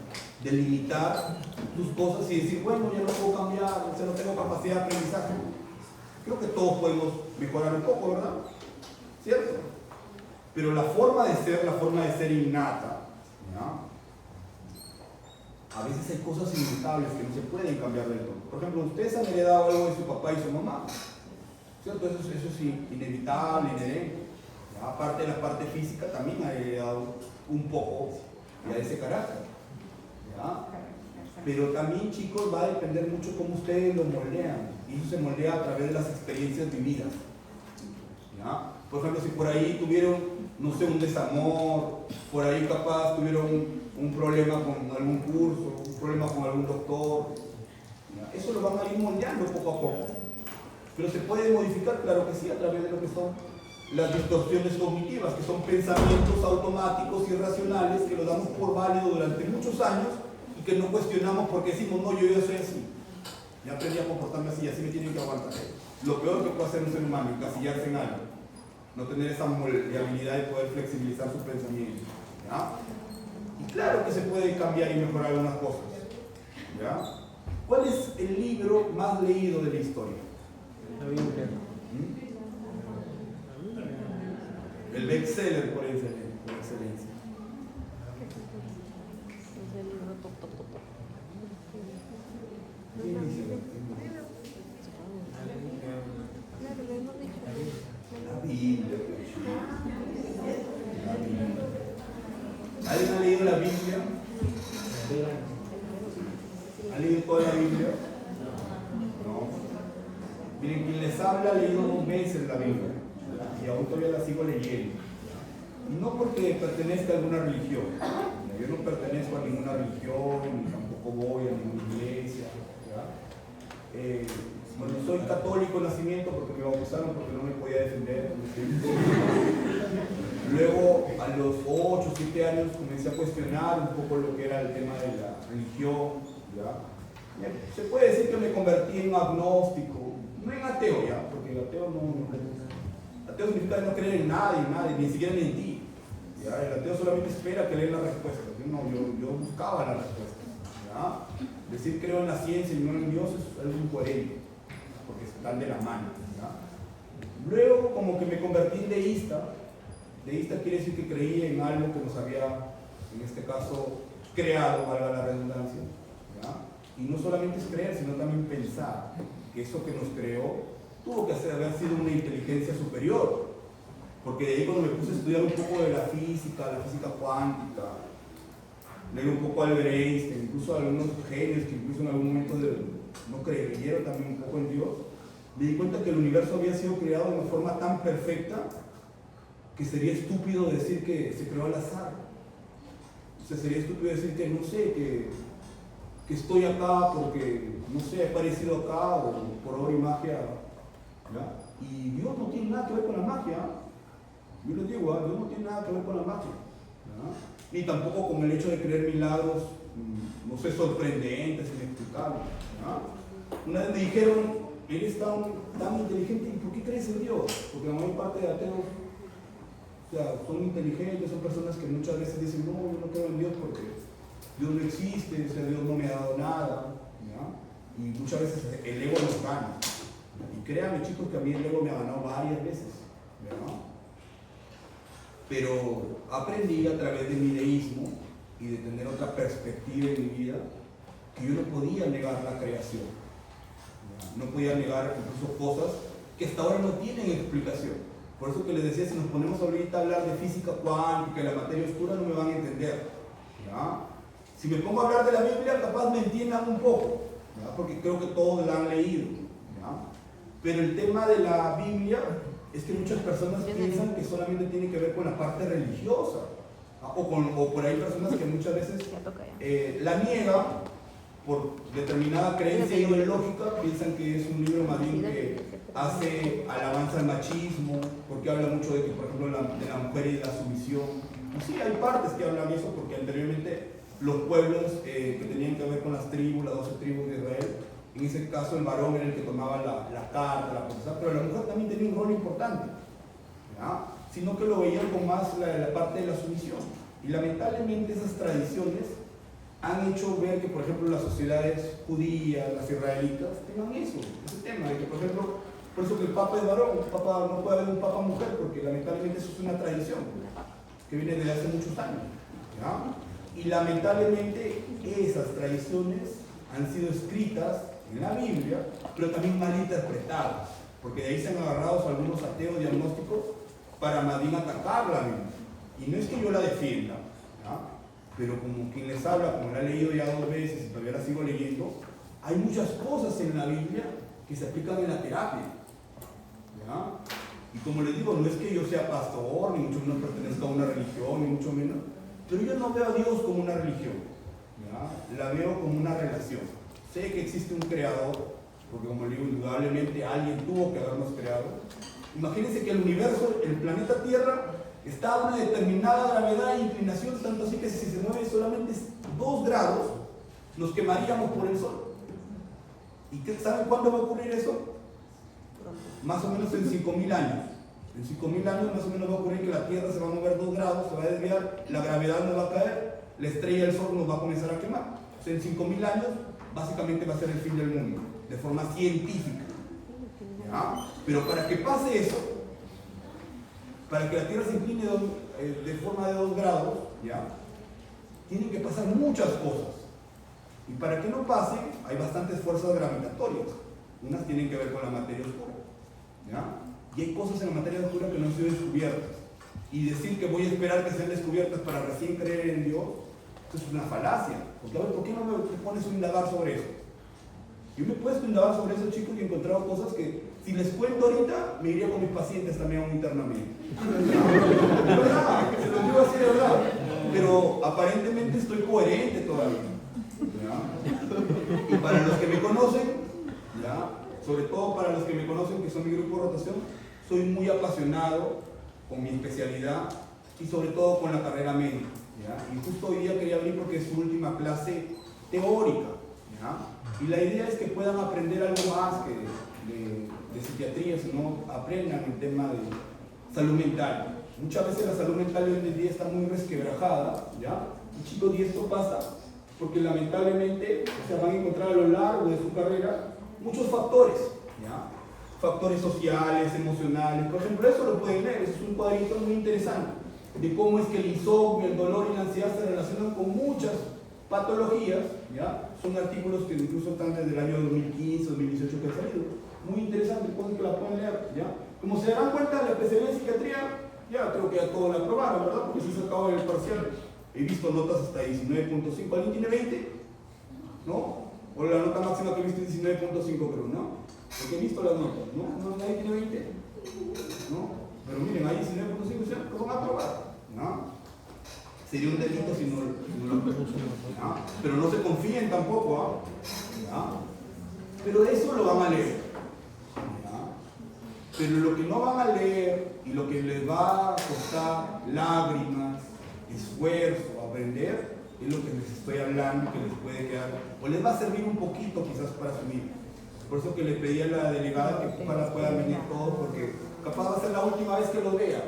de limitar tus cosas y decir, bueno, ya no puedo cambiar, o sea, no tengo capacidad de aprendizaje. Creo que todos podemos mejorar un poco, ¿verdad? ¿Cierto? Pero la forma de ser innata, ¿ya? A veces hay cosas inmutables que no se pueden cambiar del todo. Por ejemplo, ustedes han heredado algo de su papá y su mamá, ¿cierto? Eso es inevitable, inherente. ¿ya? Aparte de la parte física, también ha heredado un poco de ese carácter. ¿Ya? Pero también, chicos, va a depender mucho cómo ustedes lo moldean. Y eso se moldea a través de las experiencias vividas. ¿Ya? Por ejemplo, si por ahí tuvieron, no sé, un desamor, por ahí capaz tuvieron un problema con algún curso, un problema con algún doctor, ¿ya? Eso lo van a ir moldeando poco a poco. Pero se puede modificar, claro que sí, a través de lo que son las distorsiones cognitivas, que son pensamientos automáticos y irracionales que los damos por válido durante muchos años y que no cuestionamos porque decimos, no, yo ya soy así. Ya aprendí a comportarme así, así me tienen que aguantar. Lo peor que puede hacer un ser humano, encasillarse en algo. No tener esa moldeabilidad de poder flexibilizar su pensamiento. ¿Ya? Y claro que se puede cambiar y mejorar algunas cosas. ¿Ya? ¿Cuál es el libro más leído de la historia? La Biblia. El bestseller por excelencia. La Biblia. ¿Alguien ha leído la Biblia? ¿Ha leído toda la Biblia? No. Miren, quien les habla ha leído 2 veces la Biblia y aún todavía la sigo leyendo. Y no porque pertenezca a alguna religión. Yo no pertenezco a ninguna religión, ni tampoco voy a ninguna iglesia. Bueno, soy católico de nacimiento porque me bautizaron porque no me podía defender. Luego, a los 8 o 7 años, comencé a cuestionar un poco lo que era el tema de la religión. ¿Ya? Se puede decir que me convertí en agnóstico, no en ateo ya, porque el ateo ateo significa no creer en nadie, ni siquiera en ti. ¿Ya? El ateo solamente espera que le den la respuesta. Yo buscaba la respuesta. ¿Ya? Decir creo en la ciencia y no en Dios es algo incoherente, porque están de la mano. ¿Ya? Luego, como que me convertí en deísta. Deísta quiere decir que creía en algo que nos había, en este caso, creado, valga la redundancia. ¿Ya? Y no solamente es creer, sino también pensar que eso que nos creó tuvo que haber sido una inteligencia superior. Porque de ahí cuando me puse a estudiar un poco de la física cuántica, leí un poco a Albert Einstein, incluso a algunos genios que incluso en algún momento no creyeron también un poco en Dios, me di cuenta que el universo había sido creado de una forma tan perfecta que sería estúpido decir que se creó al azar. O sea, sería estúpido decir que no sé, que estoy acá porque, no sé, he aparecido acá o por obra y magia. ¿Ya? Y Dios no tiene nada que ver con la magia. Yo les digo, Dios no tiene nada que ver con la magia. ¿Ya? Ni tampoco con el hecho de creer milagros, no sé, sorprendentes, inexplicables. ¿Ya? Una vez me dijeron, eres tan inteligente, ¿y por qué crees en Dios? Porque la mayor parte de ateos, o sea, son inteligentes, son personas que muchas veces dicen, no, yo no creo en Dios porque Dios no existe, o sea, Dios no me ha dado nada. ¿Ya? Y muchas veces el ego nos gana. Y créanme, chicos, que a mí el ego me ha ganado varias veces. ¿Ya? Pero aprendí a través de mi deísmo y de tener otra perspectiva en mi vida que yo no podía negar la creación. ¿Ya? No podía negar incluso cosas que hasta ahora no tienen explicación. Por eso que les decía, si nos ponemos ahorita a hablar de física cuántica y la materia oscura, no me van a entender. ¿Ya? Si me pongo a hablar de la Biblia, capaz me entiendan un poco, ¿ya? Porque creo que todos la han leído. ¿Ya? Pero el tema de la Biblia es que muchas personas piensan que solamente tiene que ver con la parte religiosa. ¿Ah? O por ahí personas que muchas veces la niegan por determinada creencia ideológica, piensan que es un libro más bien que hace alabanza al machismo, porque habla mucho de que, por ejemplo, de la mujer y de la sumisión. Y sí, hay partes que hablan eso, porque anteriormente los pueblos que tenían que ver con las tribus, las 12 tribus de Israel, en ese caso el varón era el que tomaba la carta, la potestad, pero la mujer también tenía un rol importante, ¿ya? Sino que lo veían con más la parte de la sumisión. Y lamentablemente esas tradiciones han hecho ver que, por ejemplo, las sociedades judías, las israelitas, tengan ese tema, de que, por ejemplo, por eso que el papa es varón, no puede haber un papa mujer, porque lamentablemente eso es una tradición que viene desde hace muchos años. ¿Ya? Y lamentablemente esas tradiciones han sido escritas en la Biblia, pero también mal interpretadas, porque de ahí se han agarrado algunos ateos diagnósticos para más bien atacar la Biblia. Y no es que yo la defienda, ¿ya? Pero como quien les habla, como la he leído ya 2 veces y todavía la sigo leyendo, hay muchas cosas en la Biblia que se aplican en la terapia, ¿ya? Y como les digo, no es que yo sea pastor, ni mucho menos pertenezca a una religión, ni mucho menos, pero yo no veo a Dios como una religión, ¿ya? La veo como una relación. Sé que existe un creador, porque como les digo, indudablemente alguien tuvo que habernos creado. Imagínense que el universo, el planeta Tierra, está a una determinada gravedad e inclinación, tanto así que si se mueve solamente 2 grados, nos quemaríamos por el Sol. ¿Y saben cuándo va a ocurrir eso? Más o menos en 5.000 años. En 5.000 años más o menos va a ocurrir que la Tierra se va a mover 2 grados, se va a desviar, la gravedad nos va a caer, la estrella del Sol nos va a comenzar a quemar. O sea, en 5.000 años básicamente va a ser el fin del mundo, de forma científica. ¿Ya? Pero para que pase eso, para que la Tierra se incline de forma de 2 grados, ¿ya? Tienen que pasar muchas cosas. Y para que no pase, hay bastantes fuerzas gravitatorias. Unas tienen que ver con la materia oscura, ¿ya? Y hay cosas en la materia oscura que no han sido descubiertas. Y decir que voy a esperar que sean descubiertas para recién creer en Dios, eso es una falacia. Porque a ver, ¿por qué no me pones a indagar sobre eso? Yo me he puesto a indagar sobre eso, chicos, y he encontrado cosas que, si les cuento ahorita, me iría con mis pacientes también a un internamiento. De verdad, se lo digo así de verdad. Pero aparentemente estoy coherente todavía, ¿ya? Y para los que me conocen, ¿ya? Sobre todo para los que me conocen, que son mi grupo de rotación, soy muy apasionado con mi especialidad y sobre todo con la carrera médica, ¿ya? Y justo hoy día quería venir porque es su última clase teórica, ¿ya? Y la idea es que puedan aprender algo más que de psiquiatría, sino aprendan el tema de salud mental. Muchas veces la salud mental hoy en día está muy resquebrajada, ¿ya? Y chicos, y esto pasa porque lamentablemente se van a encontrar a lo largo de su carrera muchos factores, ¿ya? Factores sociales, emocionales. Por ejemplo, eso lo pueden leer, es un cuadrito muy interesante de cómo es que el insomnio, el dolor y la ansiedad se relacionan con muchas patologías, ¿ya? Son artículos que incluso están desde el año 2015, 2018 que han salido. Muy interesante, cosas que la pueden leer, ¿ya? Como se darán cuenta, la especialidad en psiquiatría, ya creo que ya todos la aprobaron, ¿verdad? Porque si se acabó el parcial. He visto notas hasta 19.5. ¿Alguien tiene 20? ¿No? O la nota máxima que he visto es 19.5, creo, ¿no? Porque he visto las notas, ¿no? ¿Nadie tiene 20? ¿No? Pero miren, ahí 19.5 ya lo van a aprobar, ¿no? Sería un delito si no lo aprobaran, ¿no? Pero no se confíen tampoco, ¿ah? Pero eso lo van a leer, ¿ya? Pero lo que no van a leer y lo que les va a costar lágrimas, esfuerzo, aprender, es lo que les estoy hablando, que les puede quedar, o les va a servir un poquito quizás para asumir. Por eso que le pedí a la delegada que puedan venir todos, porque capaz va a ser la última vez que los vea,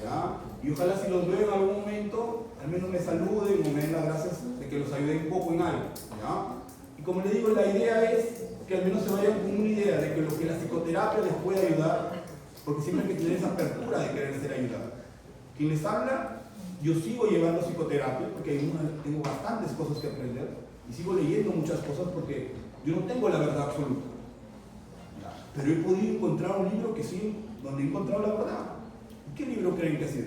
¿ya? Y ojalá si los veo en algún momento, al menos me saluden o me den las gracias de que los ayude un poco en algo, ¿ya? Y como les digo, la idea es que al menos se vayan con una idea de que lo que la psicoterapia les puede ayudar, porque siempre hay que tener esa apertura de querer ser ayudado. Quien les habla, yo sigo llevando psicoterapia porque tengo bastantes cosas que aprender y sigo leyendo muchas cosas porque yo no tengo la verdad absoluta. Pero he podido encontrar un libro que sí, donde he encontrado la verdad. ¿Y qué libro creen que ha sido?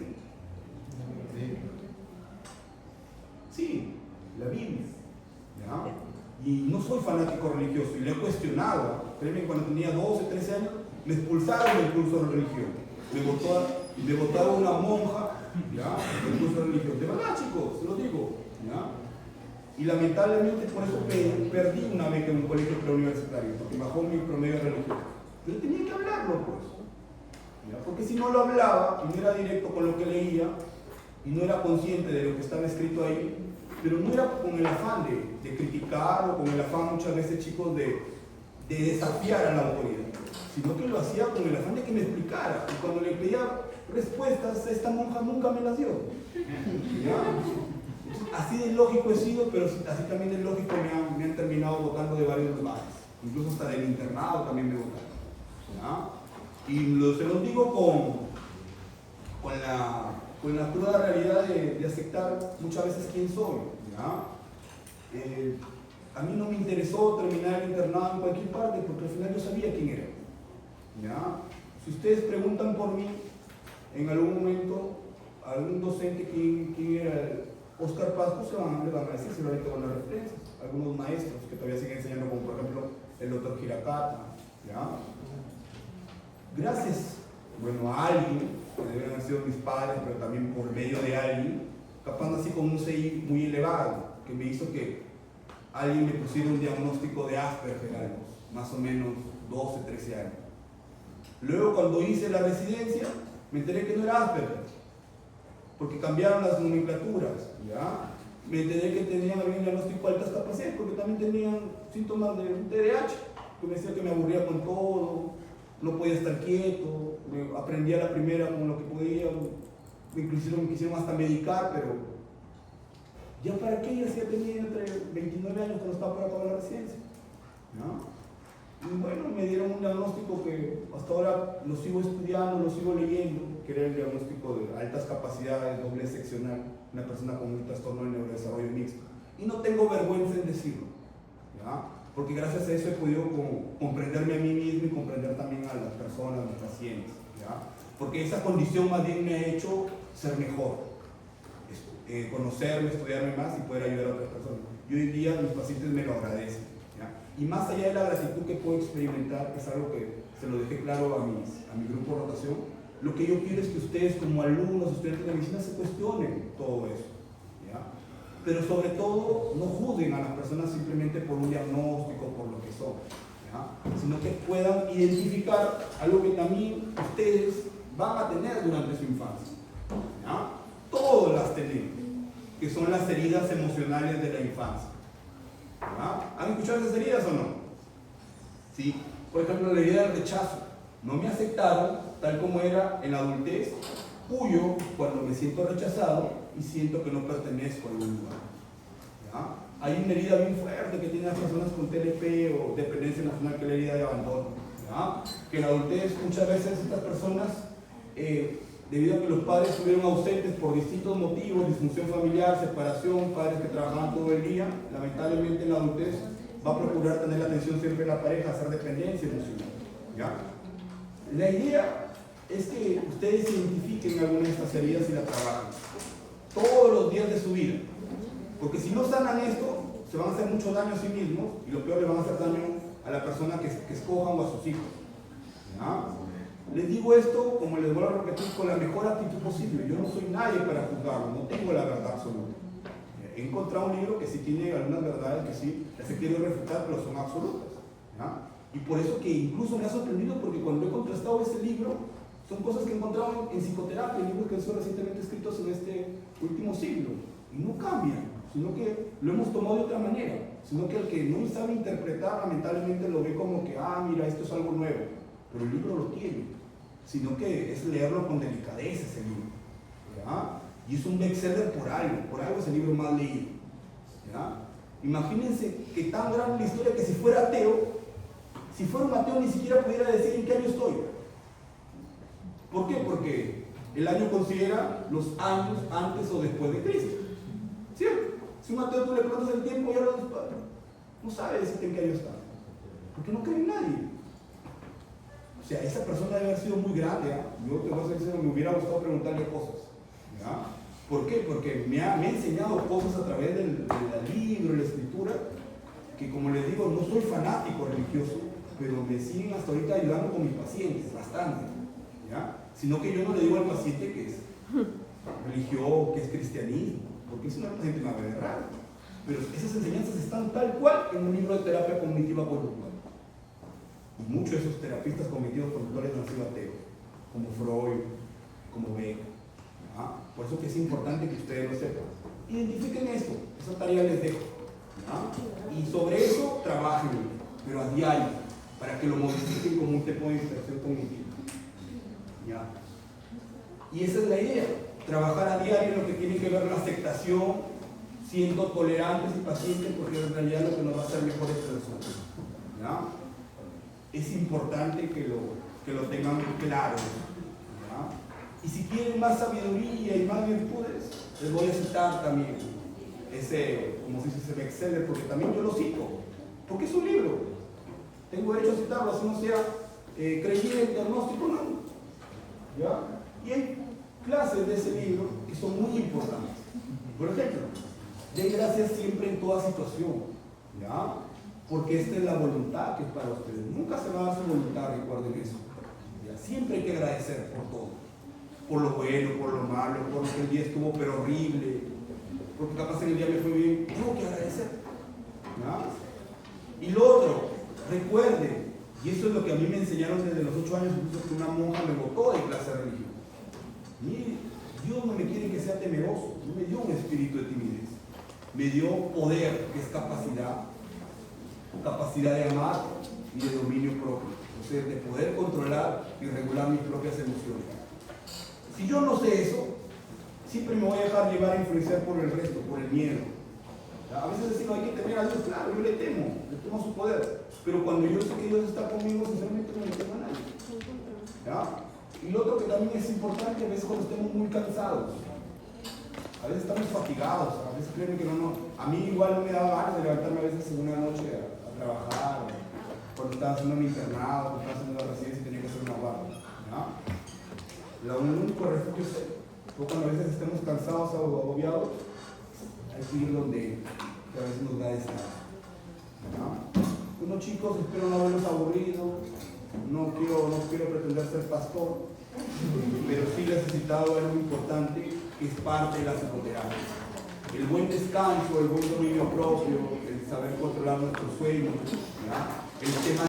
Sí, la Biblia. ¿Ya? Y no soy fanático religioso y lo he cuestionado. Créeme, cuando tenía 12, 13 años, me expulsaron del curso de religión. Me botaron una monja, ¿ya? Del curso de religión. De verdad, chicos, se lo digo, ¿ya? Y lamentablemente por eso perdí una beca en un colegio preuniversitario, porque bajó mi promedio de religión. Pero tenía que hablarlo, pues. ¿Ya? Porque si no lo hablaba, y no era directo con lo que leía, y no era consciente de lo que estaba escrito ahí, pero no era con el afán de criticar o con el afán muchas veces, chicos, de desafiar a la autoridad, sino que lo hacía con el afán de que me explicara. Y cuando le pedía respuestas, esta monja nunca me las dio. ¿Ya? Así de lógico he sido, pero así también de lógico me han terminado votando de varios lugares. Incluso hasta del internado también me votaron. ¿Ya? Y se los digo con la cruda realidad de aceptar muchas veces quién soy. ¿Ya? A mí no me interesó terminar el internado en cualquier parte porque al final yo sabía quién era. ¿Ya? Si ustedes preguntan por mí, en algún momento algún docente, quien era Oscar Pascu, le van a decir seguramente con las referencias, algunos maestros que todavía siguen enseñando, como por ejemplo el doctor Giracata, ¿ya? Gracias, bueno, a alguien, que deben haber sido mis padres, pero también por medio de alguien, capaz así con un CI muy elevado, que me hizo que alguien me pusiera un diagnóstico de Asperger a los más o menos 12, 13 años. Luego, cuando hice la residencia, me enteré que no era Asperger, porque cambiaron las nomenclaturas, ¿ya? Me enteré que tenían un diagnóstico de altas capacidades, porque también tenían síntomas de un TDAH, que me decía que me aburría con todo, no podía estar quieto, aprendía a la primera con lo que podía, inclusive me quisieron hasta medicar, pero ya para qué, ya tenía entre 29 años cuando estaba por acabar la residencia, ¿no? Y bueno, me dieron un diagnóstico que hasta ahora lo sigo estudiando, lo sigo leyendo, que era el diagnóstico de altas capacidades, doble seccional, una persona con un trastorno de neurodesarrollo mixto. Y no tengo vergüenza en decirlo, ¿ya? Porque gracias a eso he podido comprenderme a mí mismo y comprender también a las personas, a los pacientes, ¿ya? Porque esa condición más bien me ha hecho ser mejor, conocerme, estudiarme más y poder ayudar a otras personas. Y hoy día mis pacientes me lo agradecen, ¿ya? Y más allá de la gratitud que puedo experimentar, que es algo que se lo dejé claro a mi grupo de rotación, lo que yo quiero es que ustedes como alumnos, estudiantes de medicina, se cuestionen todo eso, ¿ya? Pero sobre todo no juzguen a las personas simplemente por un diagnóstico, por lo que son, ¿ya? Sino que puedan identificar algo que también ustedes van a tener durante su infancia, ¿ya? Todas las tenemos, que son las heridas emocionales de la infancia, ¿ya? ¿Han escuchado esas heridas o no? Sí. Por ejemplo, la herida del rechazo. No me aceptaron tal como era en la adultez, huyo cuando me siento rechazado y siento que no pertenezco a algún lugar, ¿ya? Hay una herida bien fuerte que tienen las personas con TLP o dependencia emocional, que es la herida de abandono, ¿ya? Que en la adultez muchas veces estas personas, debido a que los padres estuvieron ausentes por distintos motivos, disfunción familiar, separación, padres que trabajaban todo el día, lamentablemente en la adultez va a procurar tener la atención siempre de la pareja, hacer dependencia emocional, ¿ya? La idea es que ustedes identifiquen alguna de estas heridas y la trabajen todos los días de su vida, porque si no sanan esto, se van a hacer mucho daño a sí mismos y lo peor, le van a hacer daño a la persona que escojan o a sus hijos, ¿ya? Les digo esto, como les vuelvo a repetir, con la mejor actitud posible. Yo no soy nadie para juzgarlo, no tengo la verdad absoluta. He encontrado un libro que sí tiene algunas verdades que sí las he querido refutar, pero son absolutas, ¿ya? Y por eso que incluso me ha sorprendido, porque cuando he contrastado este libro, son cosas que he encontrado en psicoterapia, libros que son recientemente escritos en este último siglo, y no cambian, sino que lo hemos tomado de otra manera, sino que el que no sabe interpretar, lamentablemente lo ve como que, mira, esto es algo nuevo, pero el libro lo tiene, sino que es leerlo con delicadeza ese libro, ¿ya? Y es un bestseller por algo es el libro más leído, ¿ya? Imagínense que tan grande la historia que si fuera ateo, si fuera un ateo ni siquiera pudiera decir en qué año estoy. ¿Por qué? Porque el año considera los años antes o después de Cristo, ¿cierto? Si un ateo tú le preguntas el tiempo, ya no sabe decirte en qué año está, porque no cree en nadie. O sea, esa persona debe haber sido muy grande, ¿eh? Yo te voy a decir, me hubiera gustado preguntarle cosas, ¿ya? ¿Por qué? Porque me ha enseñado cosas a través del libro, la escritura, que como les digo, no soy fanático religioso, pero me siguen hasta ahorita ayudando con mis pacientes, bastante, ¿ya? Sino que yo no le digo al paciente que es religión, que es cristianismo, porque si no el paciente me va a ver raro. Pero esas enseñanzas están tal cual en un libro de terapia cognitiva conductual. Y muchos de esos terapistas cognitivos conductuales han sido ateos, como Freud, como Beck, ¿ya? Por eso que es importante que ustedes lo sepan. Identifiquen esto, esa tarea les dejo, ¿ya? Y sobre eso trabajen, pero a diario, para que lo modifiquen como un tipo de distracción cognitiva, ¿ya? Y esa es la idea, trabajar a diario en lo que tiene que ver la aceptación, siendo tolerantes y pacientes, porque en realidad lo que nos va a hacer mejores personas, ¿ya? Es importante que lo tengan claro, ¿ya? Y si quieren más sabiduría y más virtudes, les voy a citar también ese, como se dice, ese bestseller, porque también yo lo cito, porque es un libro. Tengo derecho a citarlo, así no sea creyente, agnóstico, no. ¿Ya? Y hay clases de ese libro que son muy importantes. Por ejemplo, den gracias siempre en toda situación, ¿ya? Porque esta es la voluntad que es para ustedes. Nunca se va a dar su voluntad, recuerden eso. ¿Ya? Siempre hay que agradecer por todo. Por lo bueno, por lo malo, por lo que el día estuvo pero horrible, porque capaz en el día me fue bien. Tengo que agradecer, ¿ya? Y lo otro, recuerden, y eso es lo que a mí me enseñaron desde los 8 años, incluso que una monja me botó de clase de religión. Mire, Dios no me quiere que sea temeroso, no me dio un espíritu de timidez, me dio poder, que es capacidad de amar y de dominio propio, o sea, de poder controlar y regular mis propias emociones. Si yo no sé eso, siempre me voy a dejar llevar a influenciar por el resto, por el miedo. A veces decimos, hay que temer a Dios, claro, yo le temo su poder, pero cuando yo sé que Dios está conmigo, sinceramente no le temo a nadie. ¿Ya? Y lo otro que también es importante, a veces cuando estemos muy cansados, a veces estamos fatigados, a veces creen que no, a mí igual no me da ganas de levantarme a veces en una noche a trabajar, cuando estaba haciendo mi internado, cuando estaba haciendo la residencia y tenía que hacer una guardia. ¿Ya? Lo único refugio es cuando a veces estemos cansados o agobiados, hay que ir donde a veces nos da descanso. Unos chicos, espero no haberlos aburrido, no quiero pretender ser pastor, pero sí les he citado algo importante que es parte de la psicoterapia. El buen descanso, el buen dominio propio, el saber controlar nuestros sueños, ¿ya? El tema